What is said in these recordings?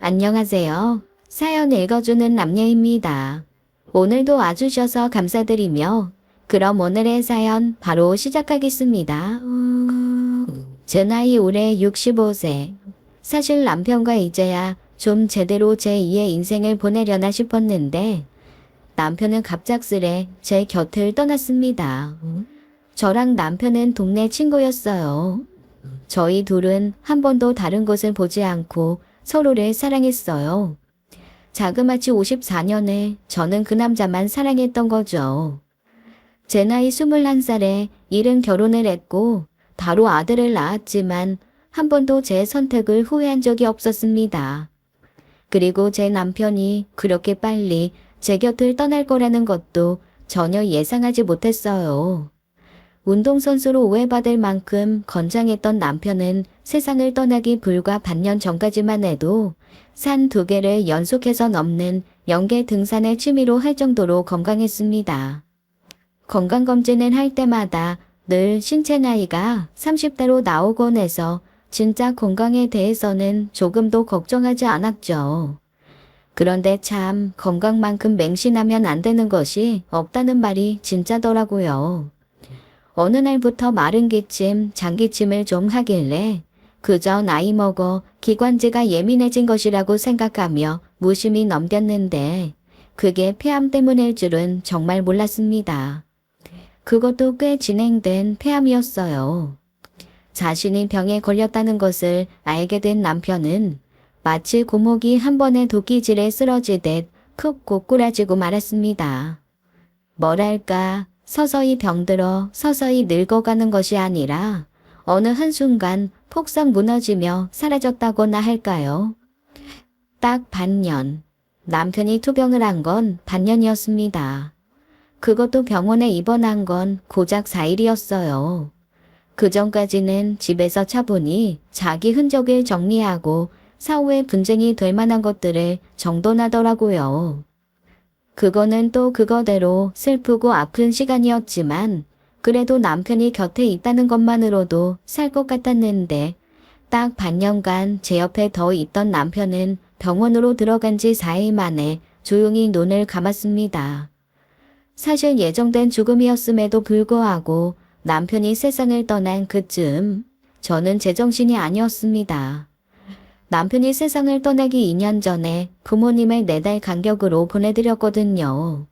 안녕하세요. 사연 읽어주는 남녀입니다. 오늘도 와주셔서 감사드리며 그럼 오늘의 사연 바로 시작하겠습니다. 제 나이 올해 65세. 사실 남편과 이제야 좀 제대로 제2의 인생을 보내려나 싶었는데 남편은 갑작스레 제 곁을 떠났습니다. 저랑 남편은 동네 친구였어요. 저희 둘은 한 번도 다른 곳을 보지 않고 서로를 사랑했어요. 자그마치 54년을 저는 그 남자만 사랑했던 거죠. 제 나이 21살에 일은 결혼을 했고 바로 아들을 낳았지만 한 번도 제 선택을 후회한 적이 없었습니다. 그리고 제 남편이 그렇게 빨리 제 곁을 떠날 거라는 것도 전혀 예상하지 못했어요. 운동선수로 오해받을 만큼 건장했던 남편은 세상을 떠나기 불과 반년 전까지만 해도 산 2개를 연속해서 넘는 연계 등산을 취미로 할 정도로 건강했습니다. 건강검진을 할 때마다 늘 신체 나이가 30대로 나오곤 해서 진짜 건강에 대해서는 조금도 걱정하지 않았죠. 그런데 참 건강만큼 맹신하면 안 되는 것이 없다는 말이 진짜더라고요. 어느 날부터 마른 기침, 장기침을 좀 하길래 그저 나이 먹어 기관지가 예민해진 것이라고 생각하며 무심히 넘겼는데 그게 폐암 때문일 줄은 정말 몰랐습니다. 그것도 꽤 진행된 폐암이었어요. 자신이 병에 걸렸다는 것을 알게 된 남편은 마치 고목이 한 번에 도끼질에 쓰러지듯 크 고꾸라지고 말았습니다. 뭐랄까 서서히 병들어 서서히 늙어가는 것이 아니라 어느 한순간 폭삭 무너지며 사라졌다고나 할까요? 딱 반년. 남편이 투병을 한 건 반년이었습니다. 그것도 병원에 입원한 건 고작 4일이었어요. 그 전까지는 집에서 차분히 자기 흔적을 정리하고 사후에 분쟁이 될 만한 것들을 정돈하더라고요. 그거는 또 그거대로 슬프고 아픈 시간이었지만 그래도 남편이 곁에 있다는 것만으로도 살 것 같았는데 딱 반년간 제 옆에 더 있던 남편은 병원으로 들어간 지 4일 만에 조용히 눈을 감았습니다. 사실 예정된 죽음이었음에도 불구하고 남편이 세상을 떠난 그쯤 저는 제정신이 아니었습니다. 남편이 세상을 떠나기 2년 전에 부모님을 4달 간격으로 보내드렸거든요.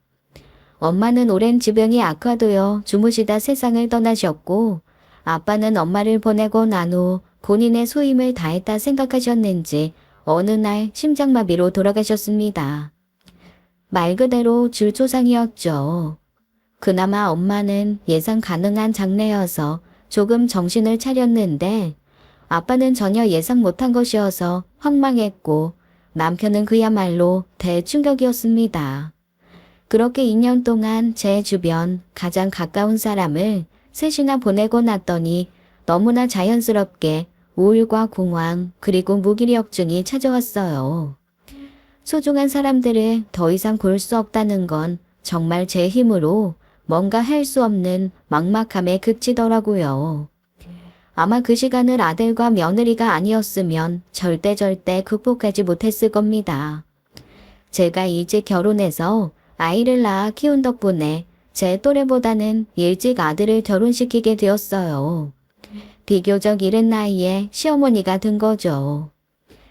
엄마는 오랜 지병이 악화되어 주무시다 세상을 떠나셨고 아빠는 엄마를 보내고 난 후 본인의 소임을 다했다 생각하셨는지 어느 날 심장마비로 돌아가셨습니다. 말 그대로 줄조상이었죠. 그나마 엄마는 예상 가능한 장례여서 조금 정신을 차렸는데 아빠는 전혀 예상 못한 것이어서 황망했고 남편은 그야말로 대충격이었습니다. 그렇게 2년 동안 제 주변 가장 가까운 사람을 셋이나 보내고 났더니 너무나 자연스럽게 우울과 공황 그리고 무기력증이 찾아왔어요. 소중한 사람들을 더 이상 볼 수 없다는 건 정말 제 힘으로 뭔가 할 수 없는 막막함에 그치더라고요. 아마 그 시간을 아들과 며느리가 아니었으면 절대 극복하지 못했을 겁니다. 제가 일찍 결혼해서 아이를 낳아 키운 덕분에 제 또래보다는 일찍 아들을 결혼시키게 되었어요. 비교적 이른 나이에 시어머니가 된 거죠.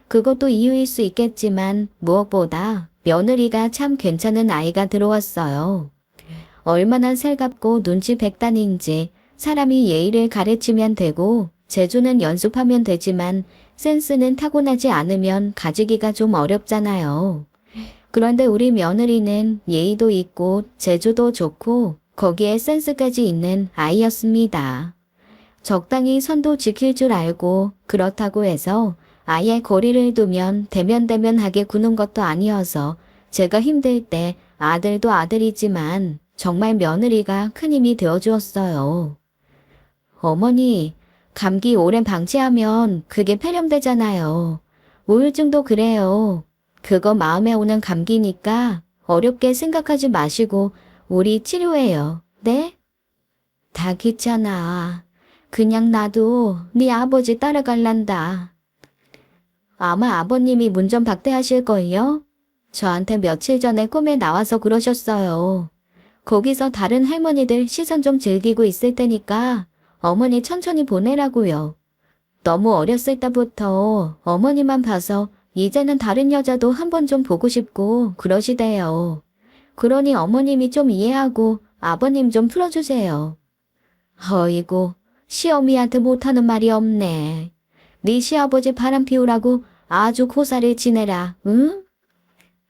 그것도 이유일 수 있겠지만 무엇보다 며느리가 참 괜찮은 아이가 들어왔어요. 얼마나 살갑고 눈치 백단인지 사람이 예의를 가르치면 되고 재주는 연습하면 되지만 센스는 타고나지 않으면 가지기가 좀 어렵잖아요. 그런데 우리 며느리는 예의도 있고 재주도 좋고 거기에 센스까지 있는 아이였습니다. 적당히 선도 지킬 줄 알고 그렇다고 해서 아예 거리를 두면 대면대면하게 구는 것도 아니어서 제가 힘들 때 아들도 아들이지만 정말 며느리가 큰 힘이 되어주었어요. 어머니, 감기 오래 방치하면 그게 폐렴되잖아요. 우울증도 그래요. 그거 마음에 오는 감기니까 어렵게 생각하지 마시고 우리 치료해요. 네? 다 귀찮아. 그냥 나도 네 아버지 따라갈란다. 아마 아버님이 문 좀 박대하실걸요? 저한테 며칠 전에 꿈에 나와서 그러셨어요. 거기서 다른 할머니들 시선 좀 즐기고 있을 테니까 어머니 천천히 보내라고요. 너무 어렸을 때부터 어머니만 봐서 이제는 다른 여자도 한번 좀 보고 싶고 그러시대요. 그러니 어머님이 좀 이해하고 아버님 좀 풀어주세요. 어이구, 시어미한테 못하는 말이 없네. 네 시아버지 바람 피우라고 아주 고사를 지내라, 응?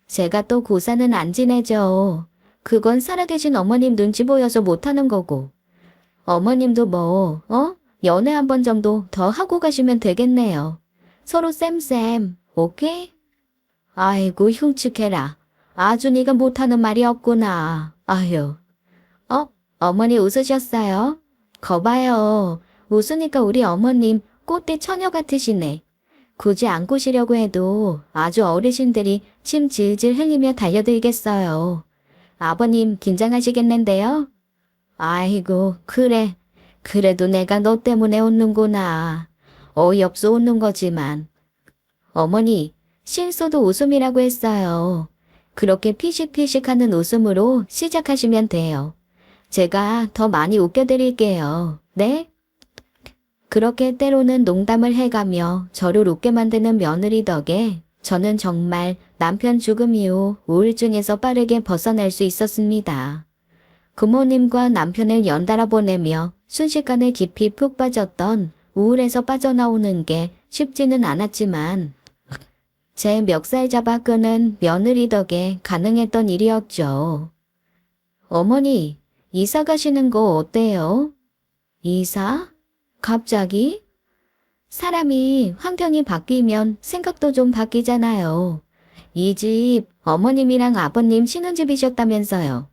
제가 또 고사는 안 지내죠. 그건 살아계신 어머님 눈치 보여서 못하는 거고. 어머님도 연애 한 번 정도 더 하고 가시면 되겠네요. 서로 쌤쌤, 오케이? 아이고, 흉측해라. 아주 네가 못하는 말이 없구나. 아휴. 어머니 웃으셨어요? 거봐요. 웃으니까 우리 어머님 꽃대 처녀 같으시네. 굳이 안 꼬시려고 해도 아주 어르신들이 침 질질 흘리며 달려들겠어요. 아버님 긴장하시겠는데요? 아이고, 그래. 그래도 내가 너 때문에 웃는구나. 어이없어 웃는 거지만. 어머니, 실소도 웃음이라고 했어요. 그렇게 피식피식하는 웃음으로 시작하시면 돼요. 제가 더 많이 웃겨드릴게요. 네? 그렇게 때로는 농담을 해가며 저를 웃게 만드는 며느리 덕에 저는 정말 남편 죽음 이후 우울증에서 빠르게 벗어날 수 있었습니다. 부모님과 남편을 연달아 보내며 순식간에 깊이 푹 빠졌던 우울에서 빠져나오는 게 쉽지는 않았지만 제 멱살 잡아 끄는 며느리 덕에 가능했던 일이었죠. 어머니, 이사 가시는 거 어때요? 이사? 갑자기? 사람이 환경이 바뀌면 생각도 좀 바뀌잖아요. 이 집 어머님이랑 아버님 신혼집이셨다면서요.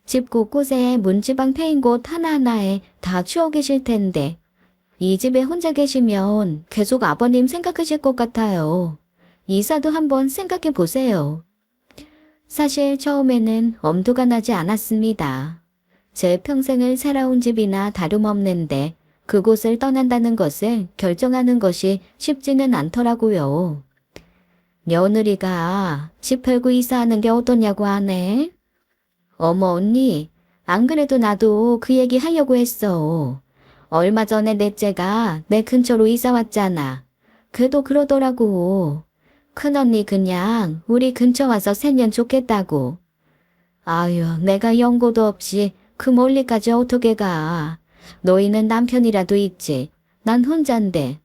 집 곳곳에 문지방 패인 곳 하나하나에 다 추억이실 텐데 이 집에 혼자 계시면 계속 아버님 생각하실 것 같아요. 이사도 한번 생각해 보세요. 사실 처음에는 엄두가 나지 않았습니다. 제 평생을 살아온 집이나 다름없는데 그곳을 떠난다는 것을 결정하는 것이 쉽지는 않더라고요. 며느리가 집 팔고 이사하는 게 어떠냐고 하네. 어머 언니, 안 그래도 나도 그 얘기 하려고 했어. 얼마 전에 넷째가 내 근처로 이사 왔잖아. 걔도 그러더라고. 큰언니 그냥 우리 근처 와서 살면 좋겠다고. 아유, 내가 연고도 없이 그 멀리까지 어떻게 가. 너희는 남편이라도 있지. 난 혼잔데.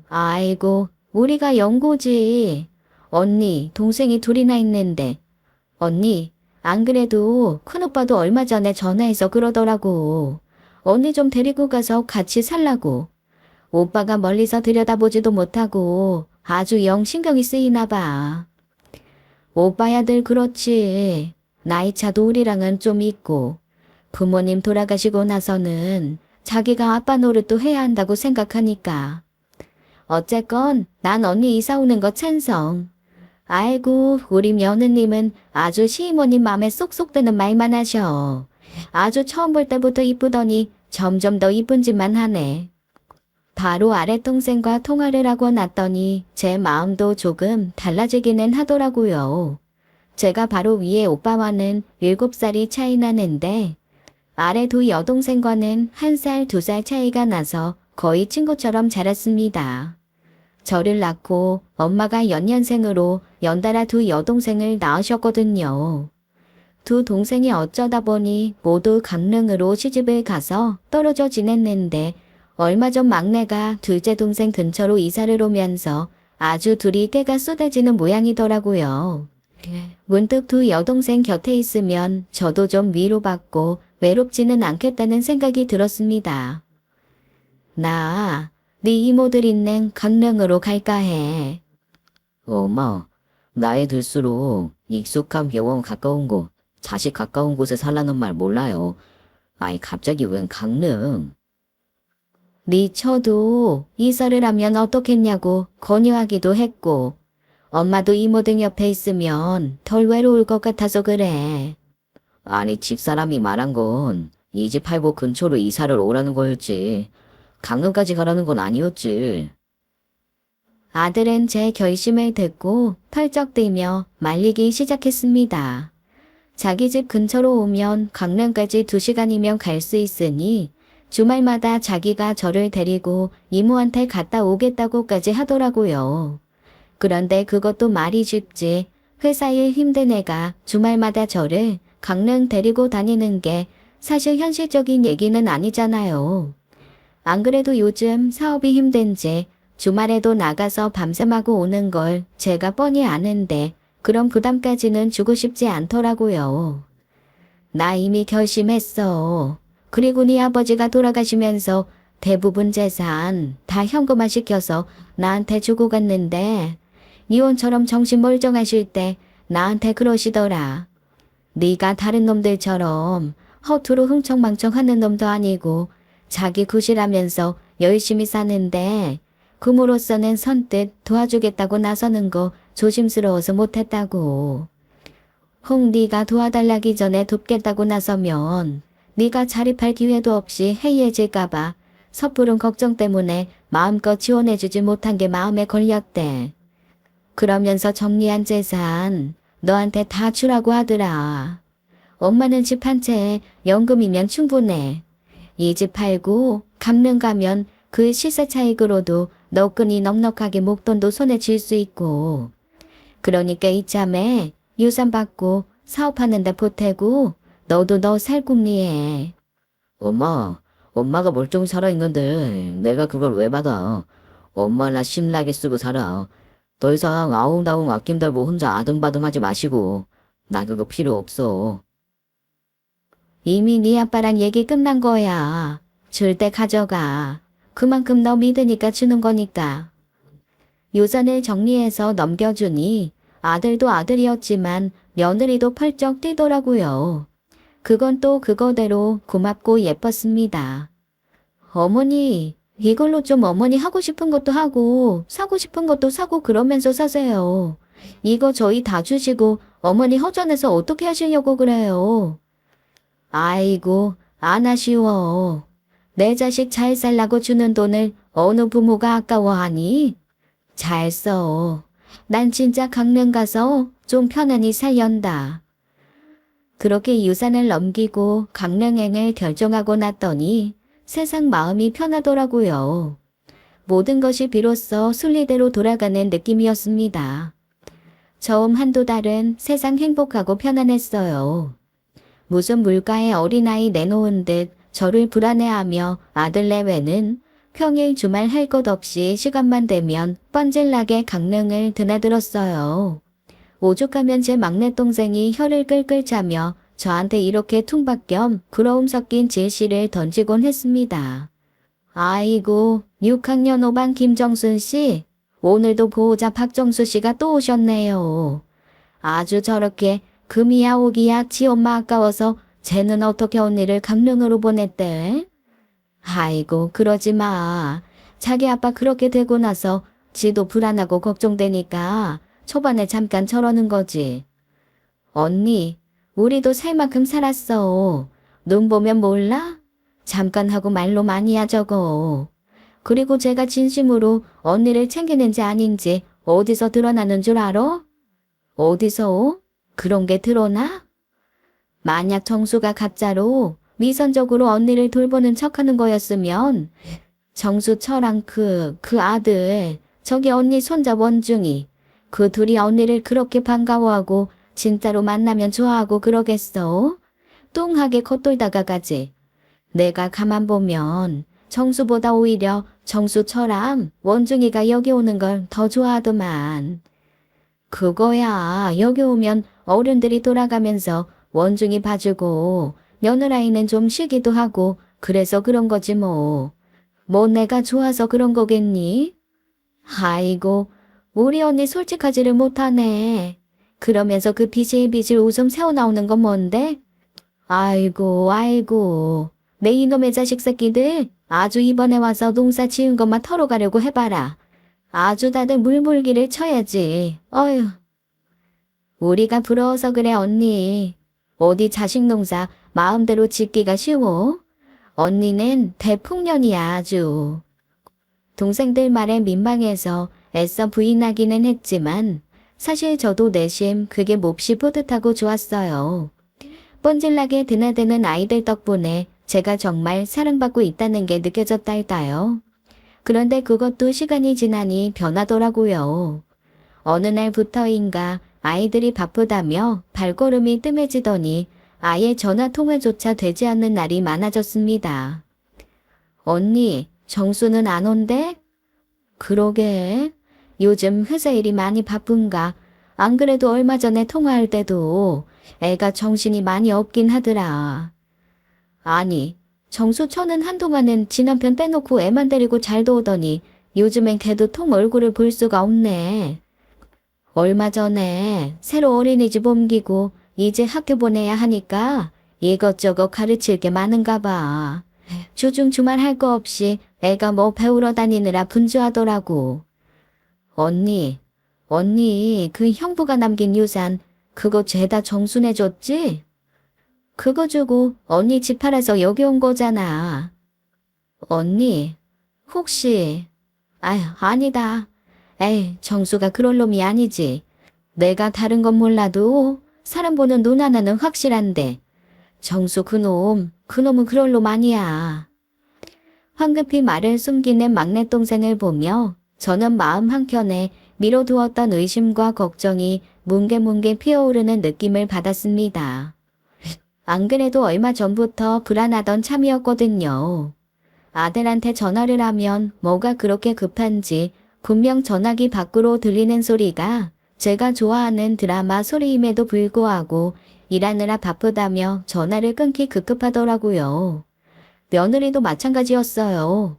아이고, 우리가 연고지. 언니, 동생이 둘이나 있는데. 언니, 안 그래도 큰오빠도 얼마 전에 전화해서 그러더라고. 언니 좀 데리고 가서 같이 살라고. 오빠가 멀리서 들여다보지도 못하고 아주 영 신경이 쓰이나 봐. 오빠야 늘 그렇지. 나이 차도 우리랑은 좀 있고. 부모님 돌아가시고 나서는 자기가 아빠 노릇도 해야 한다고 생각하니까. 어쨌건 난 언니 이사 오는 거 찬성. 아이고 우리 며느님은 아주 시어머님 마음에 쏙쏙 드는 말만 하셔. 아주 처음 볼 때부터 이쁘더니 점점 더 이쁜 짓만 하네. 바로 아랫동생과 통화를 하고 났더니 제 마음도 조금 달라지기는 하더라고요. 제가 바로 위에 오빠와는 7살이 차이 나는데 아래 두 여동생과는 1살, 2살 차이가 나서 거의 친구처럼 자랐습니다. 저를 낳고 엄마가 연년생으로 연달아 두 여동생을 낳으셨거든요. 두 동생이 어쩌다 보니 모두 강릉으로 시집을 가서 떨어져 지냈는데 얼마 전 막내가 둘째 동생 근처로 이사를 오면서 아주 둘이 때가 쏟아지는 모양이더라고요. 문득 두 여동생 곁에 있으면 저도 좀 위로받고 외롭지는 않겠다는 생각이 들었습니다. 네 이모들 있는 강릉으로 갈까 해. 엄마, 나이 들수록 익숙한 병원 가까운 곳, 자식 가까운 곳에 살라는 말 몰라요. 아이 갑자기 웬 강릉? 네 처도 이사를 하면 어떻겠냐고 권유하기도 했고 엄마도 이모들 옆에 있으면 덜 외로울 것 같아서 그래. 아니 집사람이 말한 건 이 집 팔고 근처로 이사를 오라는 거였지. 강릉까지 가라는 건 아니었지. 아들은 제 결심을 듣고 펄쩍 뛰며 말리기 시작했습니다. 자기 집 근처로 오면 강릉까지 2시간이면 갈 수 있으니 주말마다 자기가 저를 데리고 이모한테 갔다 오겠다고까지 하더라고요. 그런데 그것도 말이 쉽지. 회사 일 힘든 애가 주말마다 저를 강릉 데리고 다니는 게 사실 현실적인 얘기는 아니잖아요. 안 그래도 요즘 사업이 힘든지 주말에도 나가서 밤샘하고 오는 걸 제가 뻔히 아는데 그런 부담까지는 주고 싶지 않더라고요. 나 이미 결심했어. 그리고 네 아버지가 돌아가시면서 대부분 재산 다 현금화 시켜서 나한테 주고 갔는데 이혼처럼 정신 멀쩡하실 때 나한테 그러시더라. 네가 다른 놈들처럼 허투루 흥청망청하는 놈도 아니고 자기 구실하면서 열심히 사는데 금으로서는 선뜻 도와주겠다고 나서는 거 조심스러워서 못했다고. 혹 네가 도와달라기 전에 돕겠다고 나서면 네가 자립할 기회도 없이 해이해질까봐 섣부른 걱정 때문에 마음껏 지원해주지 못한 게 마음에 걸렸대. 그러면서 정리한 재산 너한테 다 주라고 하더라. 엄마는 집 한 채에 연금이면 충분해. 이 집 팔고 강릉 가면 그 시세 차익으로도 너끈히 넉넉하게 목돈도 손에 쥘 수 있고. 그러니까 이참에 유산 받고 사업하는 데 보태고 너도 너 살 궁리해. 엄마가 멀쩡히 살아있는데 내가 그걸 왜 받아? 엄마나 신나게 쓰고 살아. 더 이상 아웅다웅 아낀다고 혼자 아등바등하지 마시고. 나 그거 필요 없어. 이미 네 아빠랑 얘기 끝난 거야. 줄 때 가져가. 그만큼 너 믿으니까 주는 거니까. 유산을 정리해서 넘겨주니 아들도 아들이었지만 며느리도 펄쩍 뛰더라고요. 그건 또 그거대로 고맙고 예뻤습니다. 어머니, 이걸로 좀 어머니 하고 싶은 것도 하고 사고 싶은 것도 사고 그러면서 사세요. 이거 저희 다 주시고 어머니 허전해서 어떻게 하시려고 그래요. 아이고, 안 아쉬워. 내 자식 잘 살라고 주는 돈을 어느 부모가 아까워하니? 잘 써. 난 진짜 강릉 가서 좀 편안히 살련다. 그렇게 유산을 넘기고 강릉행을 결정하고 났더니 세상 마음이 편하더라고요. 모든 것이 비로소 순리대로 돌아가는 느낌이었습니다. 처음 한두 달은 세상 행복하고 편안했어요. 무슨 물가에 어린아이 내놓은 듯 저를 불안해하며 아들 내외는 평일 주말 할 것 없이 시간만 되면 뻔질나게 강릉을 드나들었어요. 오죽하면 제 막내 동생이 혀를 끌끌 차며 저한테 이렇게 퉁박 겸 부러움 섞인 제시를 던지곤 했습니다. 아이고, 6학년 5반 김정순 씨, 오늘도 보호자 박정수 씨가 또 오셨네요. 아주 저렇게 금이야 오기야 지 엄마 아까워서 쟤는 어떻게 언니를 강릉으로 보냈대? 아이고, 그러지 마. 자기 아빠 그렇게 되고 나서 지도 불안하고 걱정되니까 초반에 잠깐 저러는 거지. 언니, 우리도 살 만큼 살았어. 눈 보면 몰라? 잠깐 하고 말로 많이야 저거. 그리고 제가 진심으로 언니를 챙기는지 아닌지 어디서 드러나는 줄 알아? 어디서? 그런 게 드러나? 만약 정수가 가짜로 위선적으로 언니를 돌보는 척하는 거였으면 정수처랑 그 아들, 저기 언니 손자 원중이 그 둘이 언니를 그렇게 반가워하고 진짜로 만나면 좋아하고 그러겠어? 뚱하게 겉돌다가 가지. 내가 가만 보면 정수보다 오히려 정수처랑 원중이가 여기 오는 걸 더 좋아하더만. 그거야. 여기 오면 어른들이 돌아가면서 원중이 봐주고 며느라이는 좀 쉬기도 하고 그래서 그런 거지 뭐. 뭐 내가 좋아서 그런 거겠니? 아이고, 우리 언니 솔직하지를 못하네. 그러면서 그 비실비실 웃음 새어나오는 건 뭔데? 아이고, 내 이놈의 자식 새끼들 아주 이번에 와서 농사 지은 것만 털어가려고 해봐라. 아주 다들 물물기를 쳐야지. 어휴. 우리가 부러워서 그래 언니. 어디 자식 농사 마음대로 짓기가 쉬워? 언니는 대풍년이야 아주. 동생들 말에 민망해서 애써 부인하기는 했지만 사실 저도 내심 그게 몹시 뿌듯하고 좋았어요. 뻔질나게 드나드는 아이들 덕분에 제가 정말 사랑받고 있다는 게 느껴졌달까요? 그런데 그것도 시간이 지나니 변하더라고요. 어느 날부터인가 아이들이 바쁘다며 발걸음이 뜸해지더니 아예 전화 통화조차 되지 않는 날이 많아졌습니다. 언니, 정수는 안 온대? 그러게. 요즘 회사 일이 많이 바쁜가? 안 그래도 얼마 전에 통화할 때도 애가 정신이 많이 없긴 하더라. 아니, 정수천은 한동안은 지 남편 빼놓고 애만 데리고 잘 도우더니 요즘엔 걔도 통 얼굴을 볼 수가 없네. 얼마 전에 새로 어린이집 옮기고 이제 학교 보내야 하니까 이것저것 가르칠 게 많은가 봐. 주중 주말 할 거 없이 애가 뭐 배우러 다니느라 분주하더라고. 언니 그 형부가 남긴 유산 그거 죄다 정순해줬지? 그거 주고 언니 집 팔아서 여기 온 거잖아. 언니 혹시 아휴 아니다. 에이 정수가 그럴 놈이 아니지. 내가 다른 건 몰라도 사람 보는 눈 하나는 확실한데 정수 그놈은 그럴 놈 아니야. 황급히 말을 숨기는 막내 동생을 보며 저는 마음 한켠에 미뤄두었던 의심과 걱정이 뭉게뭉게 피어오르는 느낌을 받았습니다. 안 그래도 얼마 전부터 불안하던 참이었거든요. 아들한테 전화를 하면 뭐가 그렇게 급한지 분명 전화기 밖으로 들리는 소리가 제가 좋아하는 드라마 소리임에도 불구하고 일하느라 바쁘다며 전화를 끊기 급급하더라고요. 며느리도 마찬가지였어요.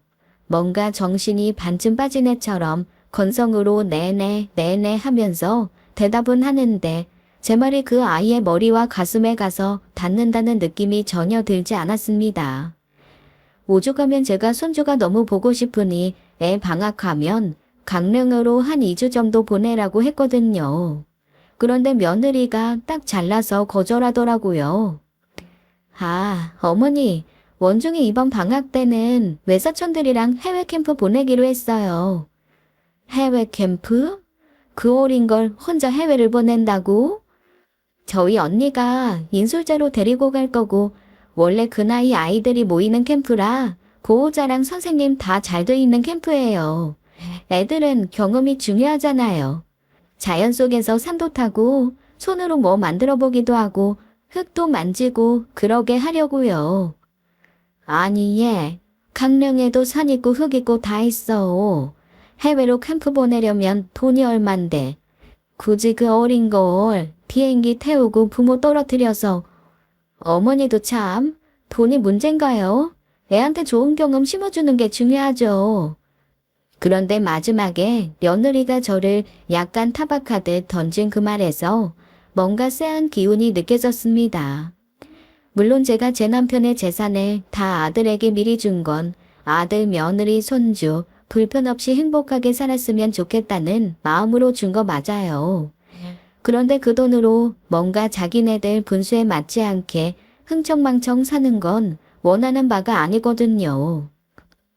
뭔가 정신이 반쯤 빠진 애처럼 건성으로 네네 하면서 대답은 하는데 제 말이 그 아이의 머리와 가슴에 가서 닿는다는 느낌이 전혀 들지 않았습니다. 오죽하면 제가 손주가 너무 보고 싶으니 애 방학하면 강릉으로 한 2주 정도 보내라고 했거든요. 그런데 며느리가 딱 잘라서 거절하더라고요. 아, 어머니, 원중이 이번 방학 때는 외사촌들이랑 해외 캠프 보내기로 했어요. 해외 캠프? 그 어린 걸 혼자 해외를 보낸다고? 저희 언니가 인솔자로 데리고 갈 거고 원래 그 나이 아이들이 모이는 캠프라 보호자랑 선생님 다 잘 돼 있는 캠프예요. 애들은 경험이 중요하잖아요. 자연 속에서 산도 타고 손으로 뭐 만들어 보기도 하고 흙도 만지고 그러게 하려고요. 아니 얘 강릉에도 산 있고 흙 있고 다 있어. 해외로 캠프 보내려면 돈이 얼만데 굳이 그 어린 걸 비행기 태우고 부모 떨어뜨려서 어머니도 참 돈이 문제인가요? 애한테 좋은 경험 심어주는 게 중요하죠. 그런데 마지막에 며느리가 저를 약간 타박하듯 던진 그 말에서 뭔가 쎄한 기운이 느껴졌습니다. 물론 제가 제 남편의 재산을 다 아들에게 미리 준 건 아들, 며느리, 손주 불편 없이 행복하게 살았으면 좋겠다는 마음으로 준 거 맞아요. 그런데 그 돈으로 뭔가 자기네들 분수에 맞지 않게 흥청망청 사는 건 원하는 바가 아니거든요.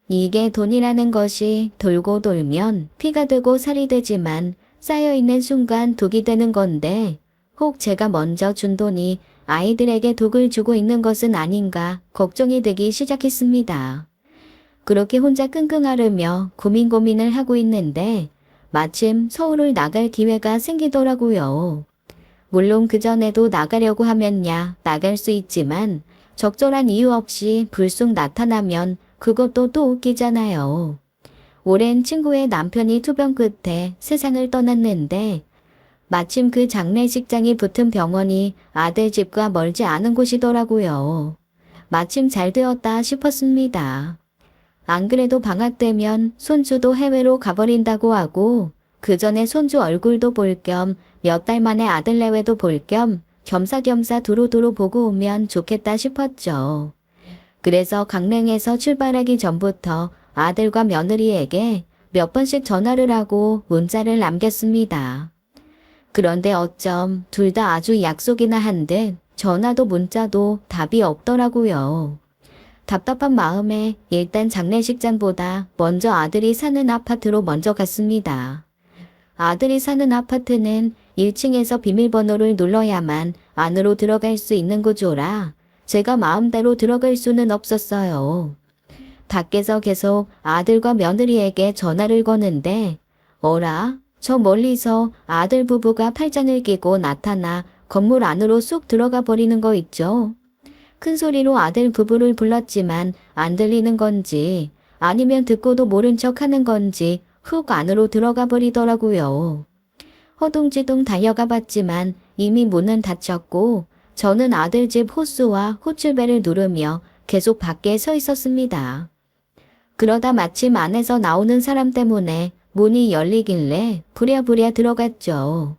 이게 돈이라는 것이 돌고 돌면 피가 되고 살이 되지만 쌓여있는 순간 독이 되는 건데 혹 제가 먼저 준 돈이 아이들에게 독을 주고 있는 것은 아닌가 걱정이 되기 시작했습니다. 그렇게 혼자 끙끙 앓으며 고민을 하고 있는데 마침 서울을 나갈 기회가 생기더라고요. 물론 그전에도 나가려고 하면야 나갈 수 있지만 적절한 이유 없이 불쑥 나타나면 그것도 또 웃기잖아요. 오랜 친구의 남편이 투병 끝에 세상을 떠났는데 마침 그 장례식장이 붙은 병원이 아들 집과 멀지 않은 곳이더라고요. 마침 잘 되었다 싶었습니다. 안 그래도 방학 되면 손주도 해외로 가버린다고 하고 그 전에 손주 얼굴도 볼 겸 몇 달 만에 아들 내외도 볼 겸 겸사겸사 두루두루 보고 오면 좋겠다 싶었죠. 그래서 강릉에서 출발하기 전부터 아들과 며느리에게 몇 번씩 전화를 하고 문자를 남겼습니다. 그런데 어쩜 둘 다 아주 약속이나 한 듯 전화도 문자도 답이 없더라고요. 답답한 마음에 일단 장례식장보다 먼저 아들이 사는 아파트로 먼저 갔습니다. 아들이 사는 아파트는 1층에서 비밀번호를 눌러야만 안으로 들어갈 수 있는 구조라 제가 마음대로 들어갈 수는 없었어요. 밖에서 계속 아들과 며느리에게 전화를 거는데 어라? 저 멀리서 아들 부부가 팔짱을 끼고 나타나 건물 안으로 쑥 들어가 버리는 거 있죠. 큰 소리로 아들 부부를 불렀지만 안 들리는 건지 아니면 듣고도 모른 척 하는 건지 훅 안으로 들어가 버리더라고요. 허둥지둥 달려가 봤지만 이미 문은 닫혔고 저는 아들 집 호스와 호출벨을 누르며 계속 밖에 서 있었습니다. 그러다 마침 안에서 나오는 사람 때문에 문이 열리길래 부랴부랴 들어갔죠.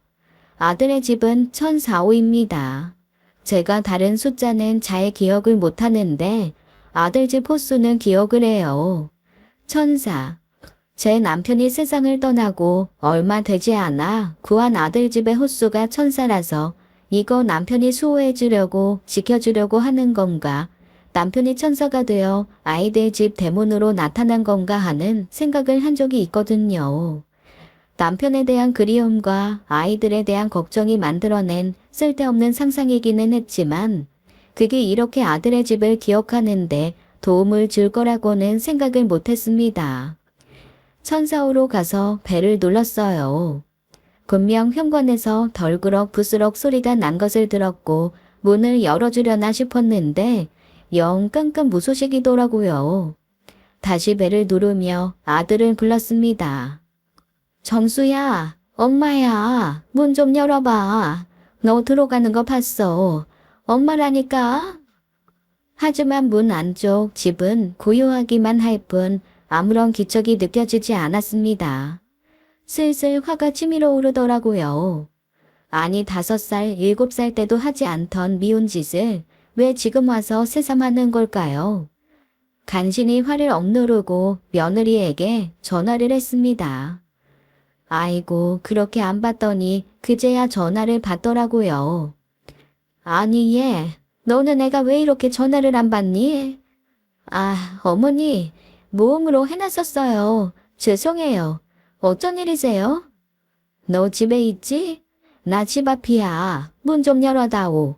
아들의 집은 1004호입니다. 제가 다른 숫자는 잘 기억을 못하는데 아들 집 호수는 기억을 해요. 1004. 제 남편이 세상을 떠나고 얼마 되지 않아 구한 아들 집의 호수가 1004라서 이거 남편이 수호해 주려고 지켜주려고 하는 건가? 남편이 천사가 되어 아이들 집 대문으로 나타난 건가 하는 생각을 한 적이 있거든요. 남편에 대한 그리움과 아이들에 대한 걱정이 만들어낸 쓸데없는 상상이기는 했지만 그게 이렇게 아들의 집을 기억하는데 도움을 줄 거라고는 생각을 못했습니다. 1004호로 가서 벨을 눌렀어요. 분명 현관에서 덜그럭 부스럭 소리가 난 것을 들었고 문을 열어주려나 싶었는데 영 깜깜무소식이더라고요. 다시 벨을 누르며 아들을 불렀습니다. 정수야, 엄마야, 문 좀 열어봐. 너 들어가는 거 봤어. 엄마라니까. 하지만 문 안쪽 집은 고요하기만 할 뿐 아무런 기척이 느껴지지 않았습니다. 슬슬 화가 치밀어 오르더라고요. 아니 5살, 7살 때도 하지 않던 미운 짓을 왜 지금 와서 새삼하는 걸까요? 간신히 화를 억누르고 며느리에게 전화를 했습니다. 아이고 그렇게 안 받더니 그제야 전화를 받더라고요. 아니 얘 너는 애가 왜 이렇게 전화를 안 받니? 아 어머니 모음으로 해놨었어요. 죄송해요. 어쩐 일이세요? 너 집에 있지? 나 집 앞이야. 문 좀 열어다오.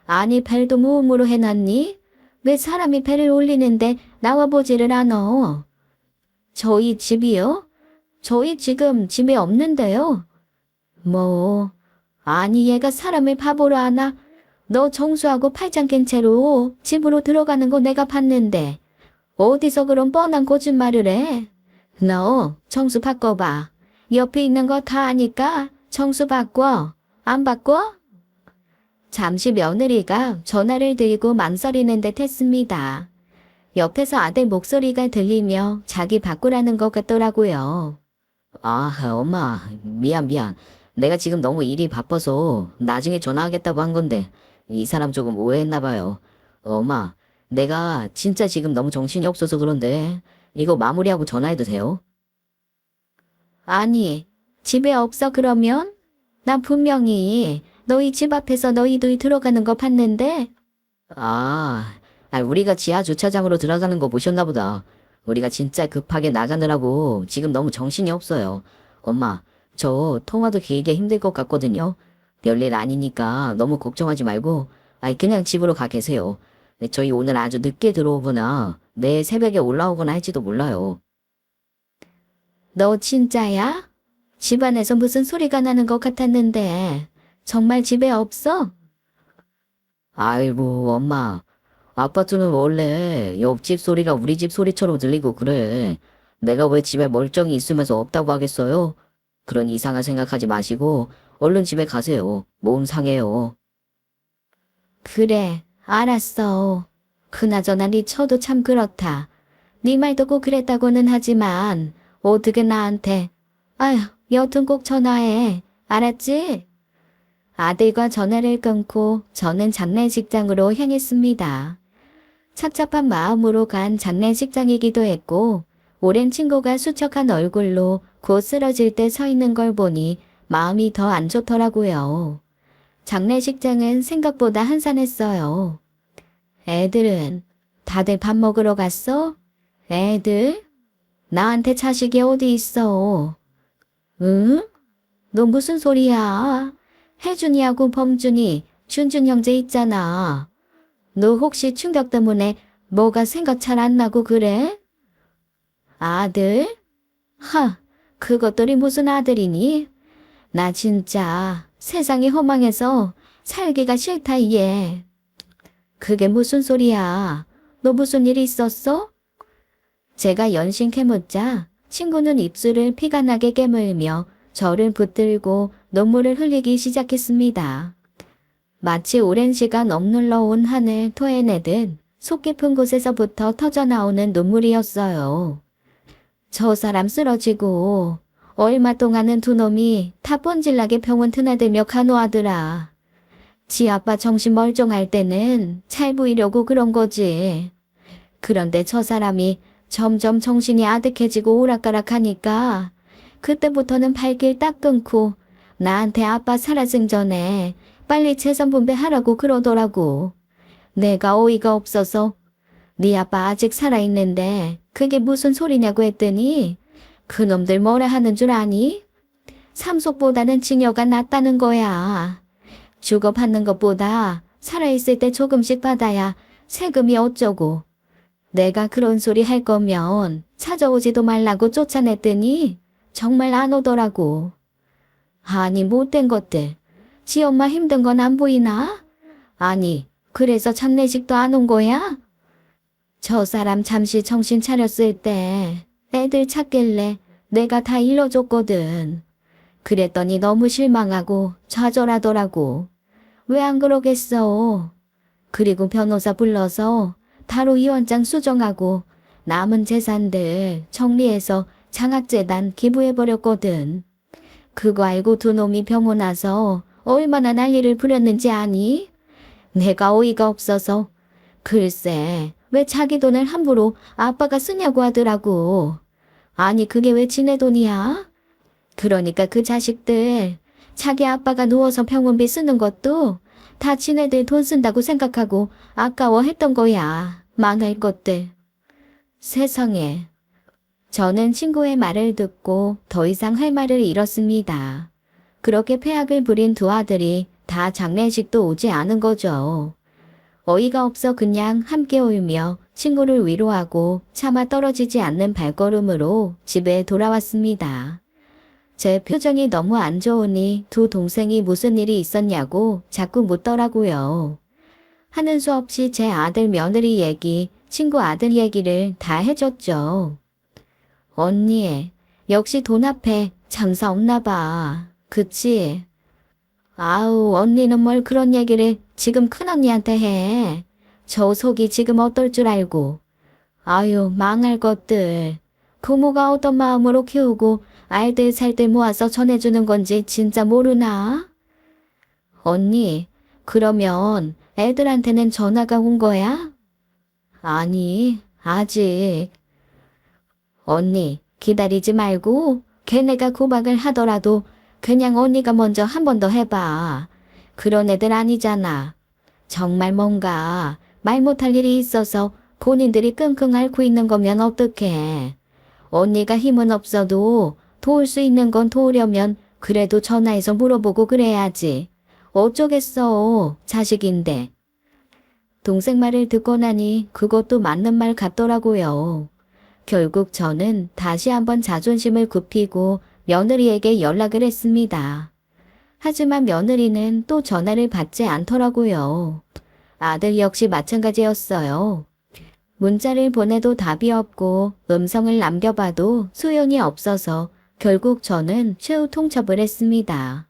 아니 벨도 모음으로 해놨니? 왜 사람이 벨을 올리는데 나와보지를 않어? 저희 집이요? 저희 지금 집에 없는데요. 뭐 아니 얘가 사람을 바보로 하나? 너 정수하고 팔짱 낀 채로 집으로 들어가는 거 내가 봤는데 어디서 그런 뻔한 거짓말을 해? 너 정수 바꿔봐. 옆에 있는 거 다 아니까 정수 바꿔. 안 바꿔? 잠시 며느리가 전화를 들고 망설이는 듯 했습니다. 옆에서 아들 목소리가 들리며 자기 바꾸라는 것 같더라고요. 아, 엄마, 미안. 내가 지금 너무 일이 바빠서 나중에 전화하겠다고 한 건데, 이 사람 조금 오해했나 봐요. 엄마, 내가 진짜 지금 너무 정신이 없어서 그런데, 이거 마무리하고 전화해도 돼요? 아니, 집에 없어 그러면? 난 분명히 너희 집 앞에서 너희들이 들어가는 거 봤는데? 우리가 지하 주차장으로 들어가는 거 보셨나 보다. 우리가 진짜 급하게 나가느라고 지금 너무 정신이 없어요. 엄마, 저 통화도 길게 힘들 것 같거든요. 별일 아니니까 너무 걱정하지 말고, 그냥 집으로 가 계세요. 네, 저희 오늘 아주 늦게 들어오거나, 내일 새벽에 올라오거나 할지도 몰라요. 너 진짜야? 집안에서 무슨 소리가 나는 것 같았는데 정말 집에 없어? 아이고, 엄마. 아파트는 원래 옆집 소리가 우리 집 소리처럼 들리고 그래. 내가 왜 집에 멀쩡히 있으면서 없다고 하겠어요? 그런 이상한 생각하지 마시고 얼른 집에 가세요. 몸 상해요. 그래, 알았어. 그나저나 네 처도 참 그렇다. 네 말도 꼭 그랬다고는 하지만 어떻게 나한테. 아휴, 여튼 꼭 전화해. 알았지? 아들과 전화를 끊고 저는 장례식장으로 향했습니다. 착잡한 마음으로 간 장례식장이기도 했고 오랜 친구가 수척한 얼굴로 곧 쓰러질 때 서 있는 걸 보니 마음이 더 안 좋더라고요. 장례식장은 생각보다 한산했어요. 애들은 다들 밥 먹으러 갔어? 애들? 나한테 자식이 어디 있어? 응? 너 무슨 소리야? 혜준이하고 범준이, 준준 형제 있잖아. 너 혹시 충격 때문에 뭐가 생각 잘 안 나고 그래? 아들? 그것들이 무슨 아들이니? 나 진짜 세상이 허망해서 살기가 싫다 얘. 그게 무슨 소리야? 너 무슨 일 있었어? 제가 연신 캐묻자 친구는 입술을 피가 나게 깨물며 저를 붙들고 눈물을 흘리기 시작했습니다. 마치 오랜 시간 억눌러 온 한을 토해내듯 속 깊은 곳에서부터 터져나오는 눈물이었어요. 저 사람 쓰러지고 얼마 동안은 두 놈이 타뻔질나게 병원 드나들며 간호하더라. 지 아빠 정신 멀쩡할 때는 잘 보이려고 그런 거지. 그런데 저 사람이 점점 정신이 아득해지고 오락가락하니까 그때부터는 발길 딱 끊고 나한테 아빠 살아생 전에 빨리 재산 분배하라고 그러더라고. 내가 어이가 없어서 네 아빠 아직 살아있는데 그게 무슨 소리냐고 했더니 그놈들 뭐라 하는 줄 아니? 삼속보다는 징여가 낫다는 거야. 주고받는 것보다 살아있을 때 조금씩 받아야 세금이 어쩌고. 내가 그런 소리 할 거면 찾아오지도 말라고 쫓아냈더니 정말 안 오더라고. 아니 못된 것들. 지 엄마 힘든 건 안 보이나? 아니 그래서 장례식도 안 온 거야? 저 사람 잠시 정신 차렸을 때 애들 찾길래 내가 다 일러줬거든. 그랬더니 너무 실망하고 좌절하더라고. 왜 안 그러겠어? 그리고 변호사 불러서 다로이원장 수정하고 남은 재산들 정리해서 장학재단 기부해버렸거든. 그거 알고 두 놈이 병원 와서 얼마나 난리를 부렸는지 아니? 내가 어이가 없어서 글쎄 왜 자기 돈을 함부로 아빠가 쓰냐고 하더라고. 아니 그게 왜 지네 돈이야? 그러니까 그 자식들 자기 아빠가 누워서 병원비 쓰는 것도 다 지네들 돈 쓴다고 생각하고 아까워했던 거야. 망할 것들. 세상에. 저는 친구의 말을 듣고 더 이상 할 말을 잃었습니다. 그렇게 폐악을 부린 두 아들이 다 장례식도 오지 않은 거죠. 어이가 없어 그냥 함께 울며 친구를 위로하고 차마 떨어지지 않는 발걸음으로 집에 돌아왔습니다. 제 표정이 너무 안 좋으니 두 동생이 무슨 일이 있었냐고 자꾸 묻더라고요. 하는 수 없이 제 아들 며느리 얘기, 친구 아들 얘기를 다 해줬죠. 언니, 역시 돈 앞에 장사 없나 봐. 그치? 아우, 언니는 뭘 그런 얘기를 지금 큰언니한테 해. 저 속이 지금 어떨 줄 알고. 아유, 망할 것들. 부모가 어떤 마음으로 키우고 알들 살들 모아서 전해주는 건지 진짜 모르나? 언니, 그러면 애들한테는 전화가 온 거야? 아니, 아직. 언니, 기다리지 말고 걔네가 구박을 하더라도 그냥 언니가 먼저 한 번 더 해봐. 그런 애들 아니잖아. 정말 뭔가 말 못할 일이 있어서 본인들이 끙끙 앓고 있는 거면 어떡해. 언니가 힘은 없어도 도울 수 있는 건 도우려면 그래도 전화해서 물어보고 그래야지. 어쩌겠어, 자식인데. 동생 말을 듣고 나니 그것도 맞는 말 같더라고요. 결국 저는 다시 한번 자존심을 굽히고 며느리에게 연락을 했습니다. 하지만 며느리는 또 전화를 받지 않더라고요. 아들 역시 마찬가지였어요. 문자를 보내도 답이 없고 음성을 남겨봐도 소용이 없어서 결국 저는 최후 통첩을 했습니다.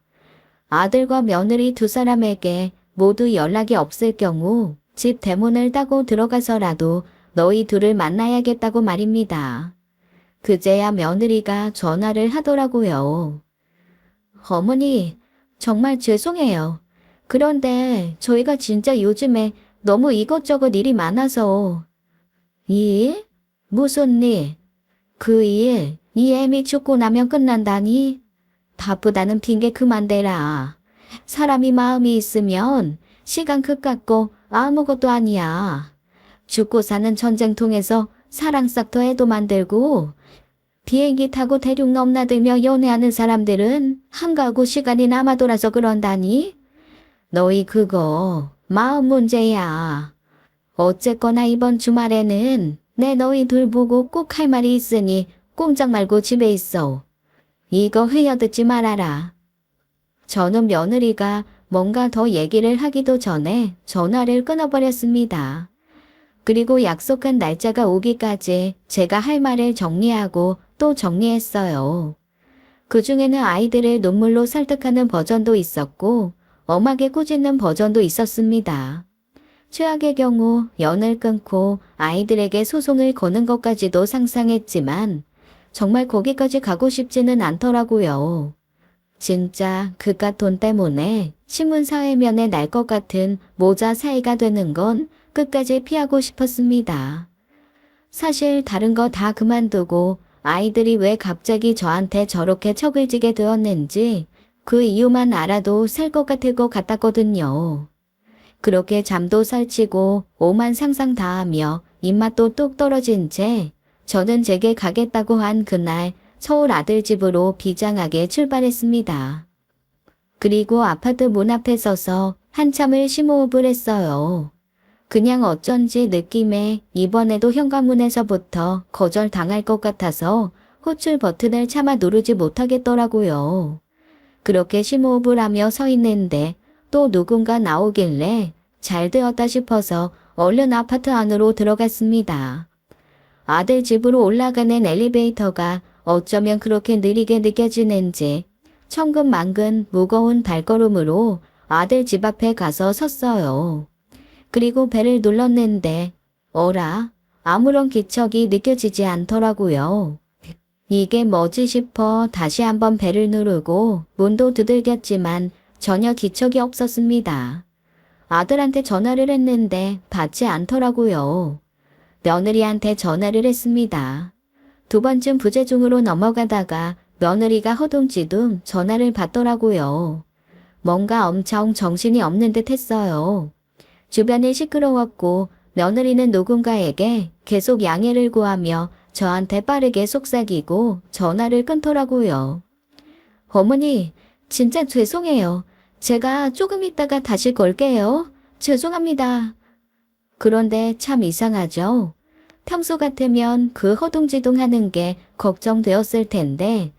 아들과 며느리 두 사람에게 모두 연락이 없을 경우 집 대문을 따고 들어가서라도 너희 둘을 만나야겠다고 말입니다. 그제야 며느리가 전화를 하더라고요. 어머니, 정말 죄송해요. 그런데 저희가 진짜 요즘에 너무 이것저것 일이 많아서. 일? 무슨 일? 그 일, 이 애미 죽고 나면 끝난다니? 바쁘다는 핑계 그만 대라. 사람이 마음이 있으면 시간 급 같고 아무것도 아니야. 죽고 사는 전쟁통에서 사랑 싹터 애도 만들고 비행기 타고 대륙 넘나들며 연애하는 사람들은 한가하고 시간이 남아 돌아서 그런다니? 너희 그거 마음 문제야. 어쨌거나 이번 주말에는 내 너희 둘 보고 꼭 할 말이 있으니 꼼짝 말고 집에 있어. 이거 흘려듣지 말아라. 저는 며느리가 뭔가 더 얘기를 하기도 전에 전화를 끊어버렸습니다. 그리고 약속한 날짜가 오기까지 제가 할 말을 정리하고 또 정리했어요. 그 중에는 아이들을 눈물로 설득하는 버전도 있었고 엄하게 꾸짖는 버전도 있었습니다. 최악의 경우 연을 끊고 아이들에게 소송을 거는 것까지도 상상했지만 정말 거기까지 가고 싶지는 않더라고요. 진짜 그깟 돈 때문에 신문사회면에 날 것 같은 모자 사이가 되는 건 끝까지 피하고 싶었습니다. 사실 다른 거 다 그만두고 아이들이 왜 갑자기 저한테 저렇게 척을 지게 되었는지 그 이유만 알아도 살 것 같을 것 같았거든요. 그렇게 잠도 설치고 오만 상상 다 하며 입맛도 뚝 떨어진 채 저는 제게 가겠다고 한 그날 서울 아들 집으로 비장하게 출발했습니다. 그리고 아파트 문 앞에 서서 한참을 심호흡을 했어요. 그냥 어쩐지 느낌에 이번에도 현관문에서부터 거절당할 것 같아서 호출 버튼을 차마 누르지 못하겠더라고요. 그렇게 심호흡을 하며 서 있는데 또 누군가 나오길래 잘 되었다 싶어서 얼른 아파트 안으로 들어갔습니다. 아들 집으로 올라가는 엘리베이터가 어쩌면 그렇게 느리게 느껴지는지 천근만근 무거운 발걸음으로 아들 집 앞에 가서 섰어요. 그리고 벨을 눌렀는데 어라? 아무런 기척이 느껴지지 않더라고요. 이게 뭐지 싶어 다시 한번 벨을 누르고 문도 두들겼지만 전혀 기척이 없었습니다. 아들한테 전화를 했는데 받지 않더라고요. 며느리한테 전화를 했습니다. 두 번쯤 부재중으로 넘어가다가 며느리가 허둥지둥 전화를 받더라고요. 뭔가 엄청 정신이 없는 듯 했어요. 주변이 시끄러웠고 며느리는 누군가에게 계속 양해를 구하며 저한테 빠르게 속삭이고 전화를 끊더라고요. 어머니, 진짜 죄송해요. 제가 조금 있다가 다시 걸게요. 죄송합니다. 그런데 참 이상하죠? 평소 같으면 그 허둥지둥 하는 게 걱정되었을 텐데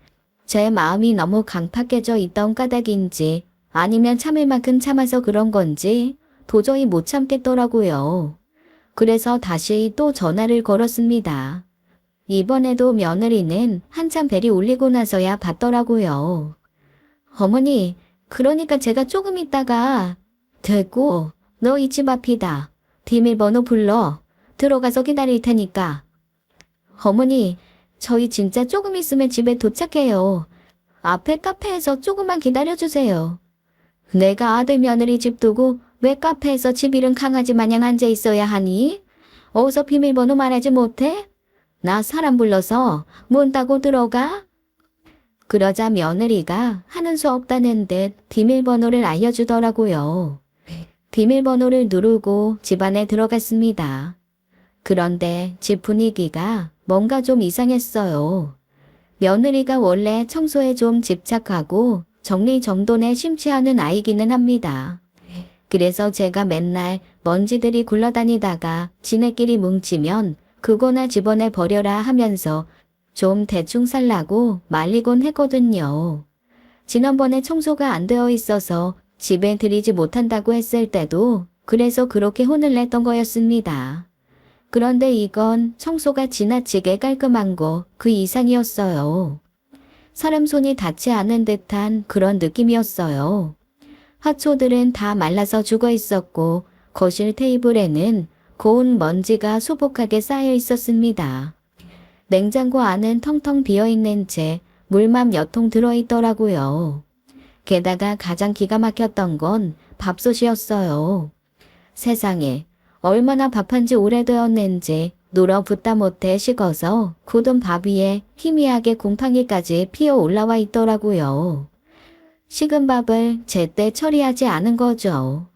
제 마음이 너무 강팍해져 있던 까닭인지 아니면 참을 만큼 참아서 그런 건지 도저히 못 참겠더라고요. 그래서 다시 또 전화를 걸었습니다. 이번에도 며느리는 한참 벨이 울리고 나서야 받더라고요. 어머니, 그러니까 제가 조금 있다가 됐고 너 이 집 앞이다. 비밀번호 불러. 들어가서 기다릴 테니까. 어머니, 저희 진짜 조금 있으면 집에 도착해요. 앞에 카페에서 조금만 기다려주세요. 내가 아들 며느리 집 두고 왜 카페에서 집 잃은 강아지 마냥 앉아 있어야 하니? 어서 비밀번호 말하지 못해? 나 사람 불러서 문 따고 들어가? 그러자 며느리가 하는 수 없다는 듯 비밀번호를 알려주더라고요. 비밀번호를 누르고 집 안에 들어갔습니다. 그런데 집 분위기가 뭔가 좀 이상했어요. 며느리가 원래 청소에 좀 집착하고 정리정돈에 심취하는 아이기는 합니다. 그래서 제가 맨날 먼지들이 굴러다니다가 지네끼리 뭉치면 그거나 집어내 버려라 하면서 좀 대충 살라고 말리곤 했거든요. 지난번에 청소가 안 되어 있어서 집에 들이지 못한다고 했을 때도 그래서 그렇게 혼을 냈던 거였습니다. 그런데 이건 청소가 지나치게 깔끔한 거 그 이상이었어요. 사람 손이 닿지 않은 듯한 그런 느낌이었어요. 화초들은 다 말라서 죽어 있었고 거실 테이블에는 고운 먼지가 수북하게 쌓여 있었습니다. 냉장고 안은 텅텅 비어있는 채 물만 몇 통 들어있더라고요. 게다가 가장 기가 막혔던 건 밥솥이었어요. 세상에 얼마나 밥한 지 오래되었는지 눌어붙다 못해 식어서 굳은 밥 위에 희미하게 곰팡이까지 피어 올라와 있더라고요. 식은 밥을 제때 처리하지 않은 거죠.